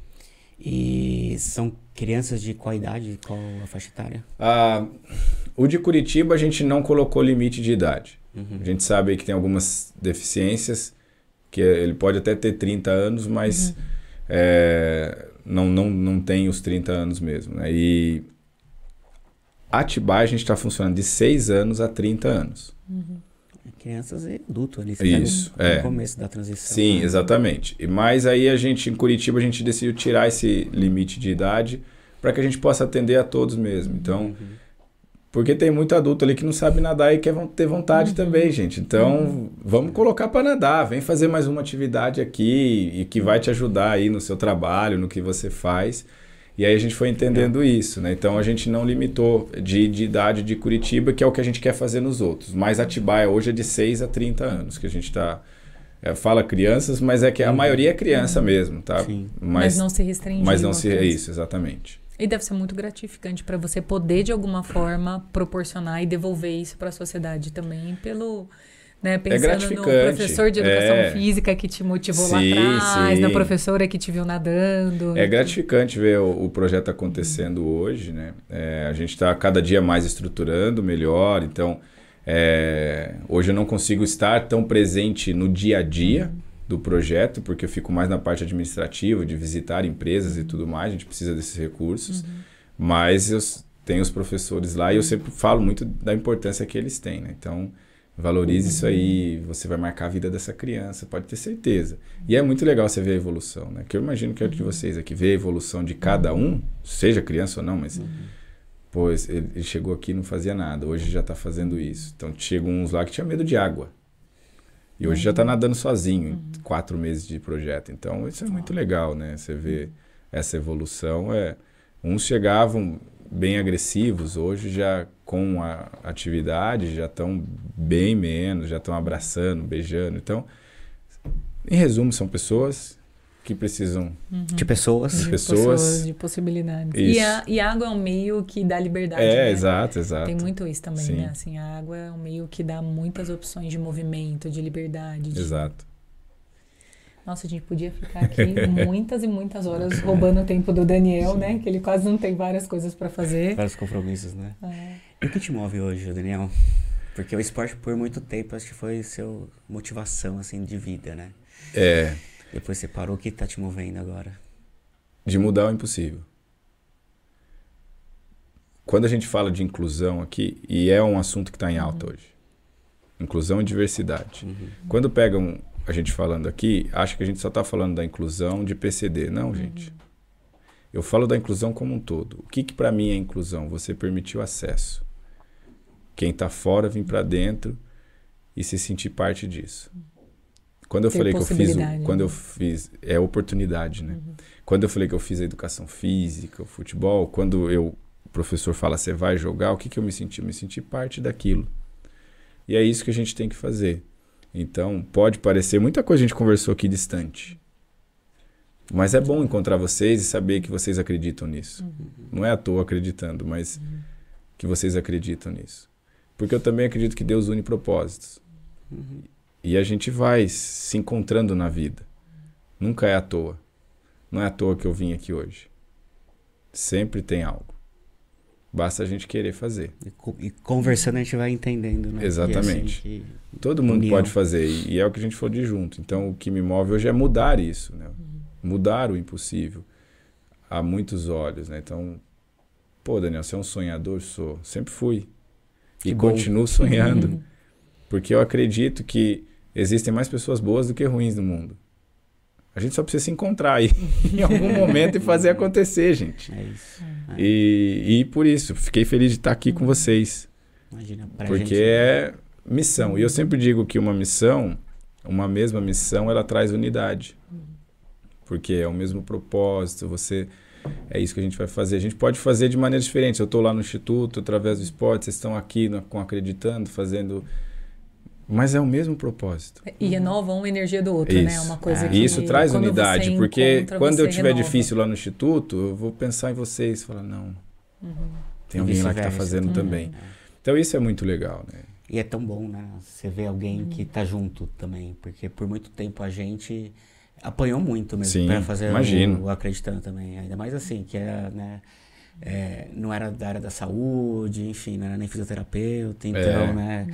E são crianças de qual idade? Qual a faixa etária? O de Curitiba a gente não colocou limite de idade. A gente sabe que tem algumas deficiências, que ele pode até ter 30 anos, mas não tem os 30 anos mesmo. Né? E Atibaia a gente está funcionando de 6 anos a 30 anos. Crianças e adultos ali. Isso, no começo da transição. Sim, exatamente. Mas aí em Curitiba, a gente decidiu tirar esse limite de idade para que a gente possa atender a todos mesmo. Então... Porque tem muito adulto ali que não sabe nadar e quer ter vontade também, gente. Então, vamos colocar para nadar. Vem fazer mais uma atividade aqui e que vai te ajudar aí no seu trabalho, no que você faz. E aí a gente foi entendendo isso, né? Então, a gente não limitou de idade de Curitiba, que é o que a gente quer fazer nos outros. Mas Atibaia hoje é de 6 a 30 anos, que a gente está... fala crianças, mas é que a maioria é criança mesmo, tá? Sim. Mas não se restringe. Mas não se... Isso, exatamente. E deve ser muito gratificante para você poder, de alguma forma, proporcionar e devolver isso para a sociedade também, pelo... Né, pensando no professor de educação física que te motivou lá atrás, na professora que te viu nadando. É gratificante ver o projeto acontecendo hoje, né? A gente está cada dia mais estruturando melhor, então hoje eu não consigo estar tão presente no dia a dia do projeto, porque eu fico mais na parte administrativa, de visitar empresas e tudo mais, a gente precisa desses recursos, mas eu tenho os professores lá e eu sempre falo muito da importância que eles têm, né? Então, valorize isso aí, você vai marcar a vida dessa criança, pode ter certeza. E é muito legal você ver a evolução, né? Que eu imagino que é de vocês aqui, ver a evolução de cada um, seja criança ou não, mas... Pois, ele chegou aqui e não fazia nada, hoje já está fazendo isso. Então, chegam uns lá que tinha medo de água. E hoje já está nadando sozinho, em 4 meses de projeto. Então, isso é muito legal, né? Você vê essa evolução. Uns chegavam bem agressivos, hoje já com a atividade já estão bem menos, já estão abraçando, beijando. Então, em resumo, são pessoas que precisam de pessoas. De possibilidades. E a água é um meio que dá liberdade. Né? Exato. Tem muito isso também, né? Assim, a água é um meio que dá muitas opções de movimento, de liberdade. Exato. Nossa, a gente podia ficar aqui muitas e muitas horas roubando o tempo do Daniel, né? Que ele quase não tem várias coisas para fazer. Vários compromissos, né? E o que te move hoje, Daniel? Porque o esporte, por muito tempo, acho que foi seu motivação, assim, de vida, né? Depois você parou, o que tá te movendo agora? De mudar o impossível. Quando a gente fala de inclusão aqui, e é um assunto que está em alta hoje, inclusão e diversidade. Quando pegam a gente falando aqui, acha que a gente só está falando da inclusão de PCD. Não, gente. Eu falo da inclusão como um todo. O que para mim é inclusão? Você permitir o acesso. Quem está fora vir para dentro e se sentir parte disso. Quando eu falei que eu fiz, é oportunidade, né? Quando eu falei que eu fiz a educação física, o futebol, quando o professor fala, você vai jogar, o que eu me senti? Eu me senti parte daquilo. E é isso que a gente tem que fazer. Então, pode parecer, muita coisa a gente conversou aqui distante. Mas é bom encontrar vocês e saber que vocês acreditam nisso. Não é à toa acreditando, mas que vocês acreditam nisso. Porque eu também acredito que Deus une propósitos. E a gente vai se encontrando na vida. Nunca é à toa. Não é à toa que eu vim aqui hoje. Sempre tem algo. Basta a gente querer fazer. E conversando a gente vai entendendo, né? Exatamente. Assim, todo mundo pode fazer. E é o que a gente falou de junto. Então, o que me move hoje é mudar isso, né? Mudar o impossível. Há muitos olhos, né? Então, pô, Daniel, você é um sonhador? Sou. Sempre fui. E continuo sonhando. Porque eu acredito que existem mais pessoas boas do que ruins no mundo. A gente só precisa se encontrar aí em algum momento e fazer acontecer, gente. É isso. E por isso, fiquei feliz de estar aqui com vocês. Imagina, porque é missão. E eu sempre digo que uma mesma missão, ela traz unidade. Porque é o mesmo propósito, é isso que a gente vai fazer. A gente pode fazer de maneiras diferentes. Eu estou lá no Instituto, através do esporte, vocês estão aqui com Acreditando, fazendo... Mas é o mesmo propósito. E renovam a energia do outro, isso, né? Uma coisa que... E isso traz unidade, porque quando eu tiver difícil lá no Instituto, eu vou pensar em vocês, falar, não, tem alguém lá que está fazendo também. Então isso é muito legal, né? E é tão bom, né? Você vê alguém que tá junto também, porque por muito tempo a gente apanhou muito mesmo para fazer o Acreditando também. Ainda mais assim, que era, né? Não era da área da saúde, enfim, não era nem fisioterapeuta, então, né,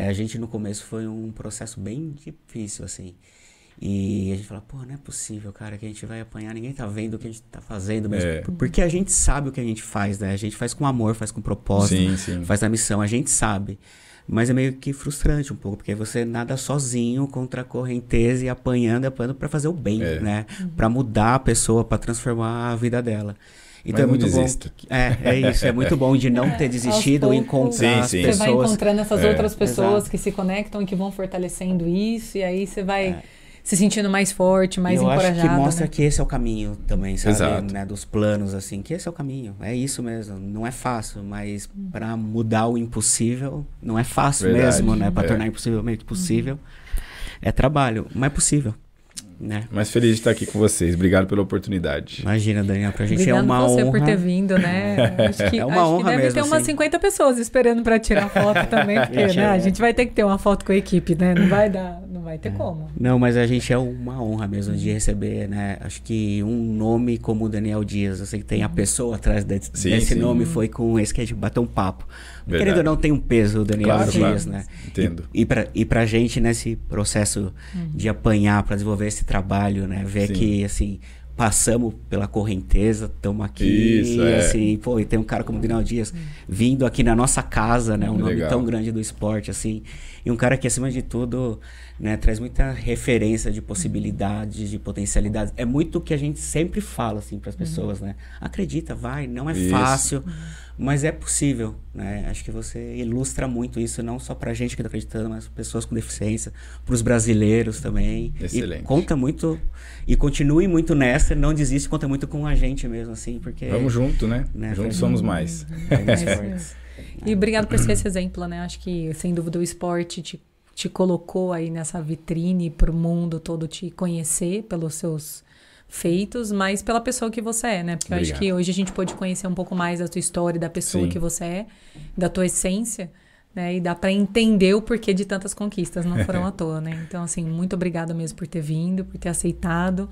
a gente no começo foi um processo bem difícil, assim, e a gente fala, pô, não é possível, cara, que a gente vai apanhar, ninguém tá vendo o que a gente tá fazendo mesmo, porque a gente sabe o que a gente faz, né, a gente faz com amor, faz com propósito, faz na missão, a gente sabe, mas é meio que frustrante um pouco, porque você nada sozinho contra a correnteza e apanhando para fazer o bem, né, para mudar a pessoa, para transformar a vida dela. Então é muito bom. É muito bom de não ter desistido e encontrar as pessoas. Você vai encontrando essas outras pessoas que se conectam e que vão fortalecendo isso, e aí você vai se sentindo mais forte, mais encorajado. Eu acho que mostra que esse é o caminho também, sabe? Né? Dos planos, assim, que esse é o caminho. É isso mesmo. Não é fácil, mas para mudar o impossível, não é fácil mesmo, né? Para tornar impossível meio que possível. É trabalho, mas é possível. Né? Mas feliz de estar aqui com vocês. Obrigado pela oportunidade. Imagina, Daniel, pra gente é uma honra. Obrigado você por ter vindo, né? Acho que, é uma honra deve mesmo, ter umas 50 pessoas esperando para tirar foto também, porque né, a gente vai ter que ter uma foto com a equipe, né? Não vai ter como. Não, mas a gente é uma honra mesmo de receber, né? Acho que um nome como o Daniel Dias, eu sei que tem a pessoa atrás desse nome, foi com esse que a gente bateu um papo. Querendo ou não, tem um peso o Daniel Dias, né? Entendo. E pra gente, nesse processo de apanhar para desenvolver esse trabalho, né? Ver que, assim, passamos pela correnteza, estamos aqui, assim, pô, e tem um cara como o Daniel Dias vindo aqui na nossa casa, né? Um nome tão grande do esporte, assim. E um cara que, acima de tudo, né, traz muita referência de possibilidades, de potencialidades. É muito o que a gente sempre fala, assim, para as pessoas, né? Acredita, vai, não é fácil, mas é possível, né? Acho que você ilustra muito isso, não só pra gente que tá acreditando, mas pessoas com deficiência, pros brasileiros também. Excelente. E conta muito, e continue muito nessa, não desiste, conta muito com a gente mesmo, assim, porque... Vamos junto, né? Juntos somos mais. E obrigado por ser esse exemplo, né? Acho que, sem dúvida, o esporte te colocou aí nessa vitrine para o mundo todo te conhecer pelos seus feitos, mas pela pessoa que você é, né? Porque eu acho que hoje a gente pode conhecer um pouco mais da tua história, da pessoa que você é, da tua essência, né? E dá para entender o porquê de tantas conquistas, não foram à toa, né? Então, assim, muito obrigada mesmo por ter vindo, por ter aceitado,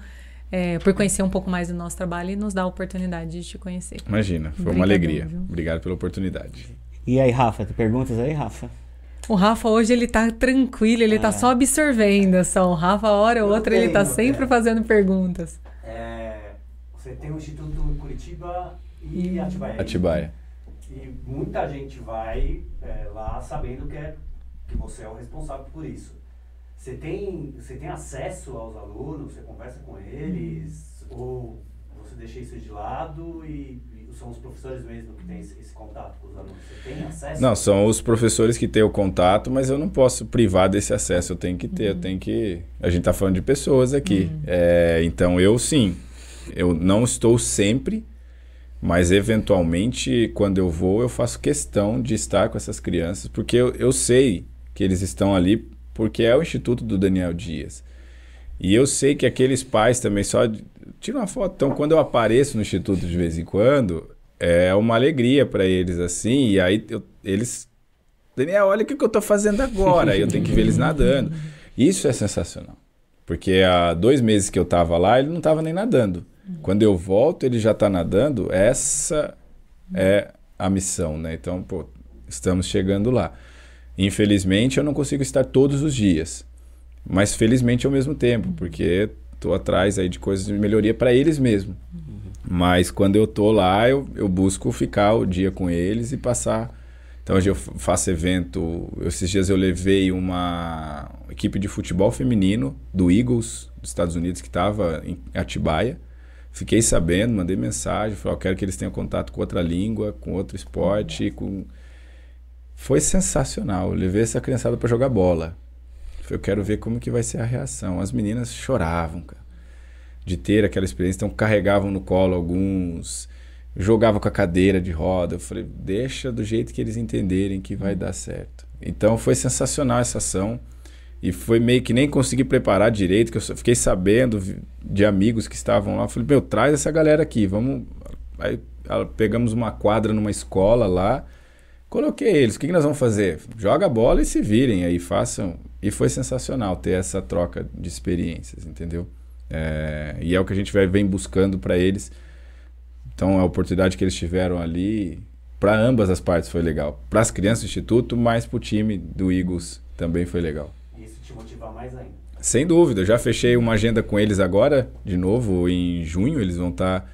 por conhecer um pouco mais do nosso trabalho e nos dar a oportunidade de te conhecer. Imagina, foi uma alegria. Obrigado pela oportunidade. E aí, Rafa, tem perguntas aí, Rafa? O Rafa hoje ele tá tranquilo, ele tá só absorvendo só. O Rafa, hora ou outra, ele tá sempre fazendo perguntas. Você tem um instituto em Curitiba e Atibaia. Atibaia. E muita gente vai lá sabendo que você é o responsável por isso. Você tem acesso aos alunos, você conversa com eles, ou você deixa isso de lado e são os professores mesmo que têm esse contato com os alunos? Você tem acesso? Não, são os professores que têm o contato, mas eu não posso privar desse acesso, eu tenho que ter, eu tenho que... A gente está falando de pessoas aqui, então eu não estou sempre, mas eventualmente quando eu vou eu faço questão de estar com essas crianças, porque eu sei que eles estão ali porque é o Instituto do Daniel Dias. E eu sei que aqueles pais também só tiram uma foto. Então, quando eu apareço no Instituto de vez em quando, é uma alegria para eles, assim. E aí, eles... Daniel, olha o que eu tô fazendo agora. Aí eu tenho que ver eles nadando. Isso é sensacional. Porque há 2 meses que eu tava lá, ele não tava nem nadando. Quando eu volto, ele já tá nadando. Essa é a missão, né? Então, pô, estamos chegando lá. Infelizmente, eu não consigo estar todos os dias. Mas felizmente ao mesmo tempo, porque estou atrás aí de coisas de melhoria para eles mesmo. Mas quando eu estou lá, eu busco ficar o dia com eles e passar. Então hoje eu faço evento. Esses dias eu levei uma equipe de futebol feminino do Eagles dos Estados Unidos que estava em Atibaia. Fiquei sabendo, mandei mensagem, falei, eu quero que eles tenham contato com outra língua, com outro esporte. Foi sensacional. Eu levei essa criançada para jogar bola. Eu quero ver como que vai ser a reação. As meninas choravam, cara, de ter aquela experiência. Então carregavam no colo alguns, jogavam com a cadeira de roda. Eu falei, deixa do jeito que eles entenderem que vai dar certo. Então foi sensacional essa ação. E foi meio que nem consegui preparar direito, que eu fiquei sabendo de amigos que estavam lá. Eu falei, traz essa galera aqui, vamos... Aí pegamos uma quadra numa escola lá, coloquei eles, o que nós vamos fazer? Joga a bola e se virem aí, façam. E foi sensacional ter essa troca de experiências, entendeu? E é o que a gente vem buscando para eles. Então a oportunidade que eles tiveram ali, para ambas as partes foi legal. Para as crianças do Instituto, mas para o time do Eagles também foi legal. Isso te motiva mais ainda? Sem dúvida, eu já fechei uma agenda com eles agora, de novo, em junho, eles vão estar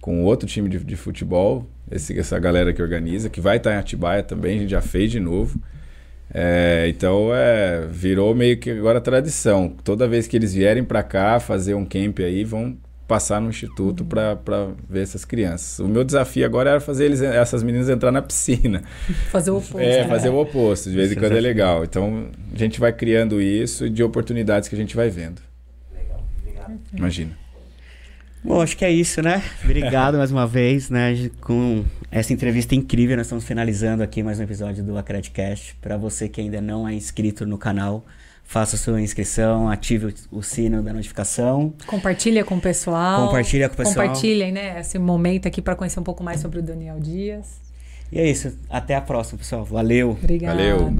com outro time de futebol, essa galera que organiza, que vai estar em Atibaia também, a gente já fez de novo. Então virou meio que agora tradição. Toda vez que eles vierem para cá fazer um camp aí, vão passar no instituto para ver essas crianças. O meu desafio agora era fazer essas meninas entrar na piscina. Fazer o oposto. Fazer o oposto, de vez em quando é legal. Então a gente vai criando isso de oportunidades que a gente vai vendo. Legal, obrigado. Imagina. Bom, acho que é isso, né? Obrigado mais uma vez, né? Com essa entrevista incrível, nós estamos finalizando aqui mais um episódio do Acredcast. Para você que ainda não é inscrito no canal, faça a sua inscrição, ative o sino da notificação. Compartilha com o pessoal. Compartilhem, né? Esse momento aqui para conhecer um pouco mais sobre o Daniel Dias. E é isso. Até a próxima, pessoal. Valeu. Obrigada. Valeu.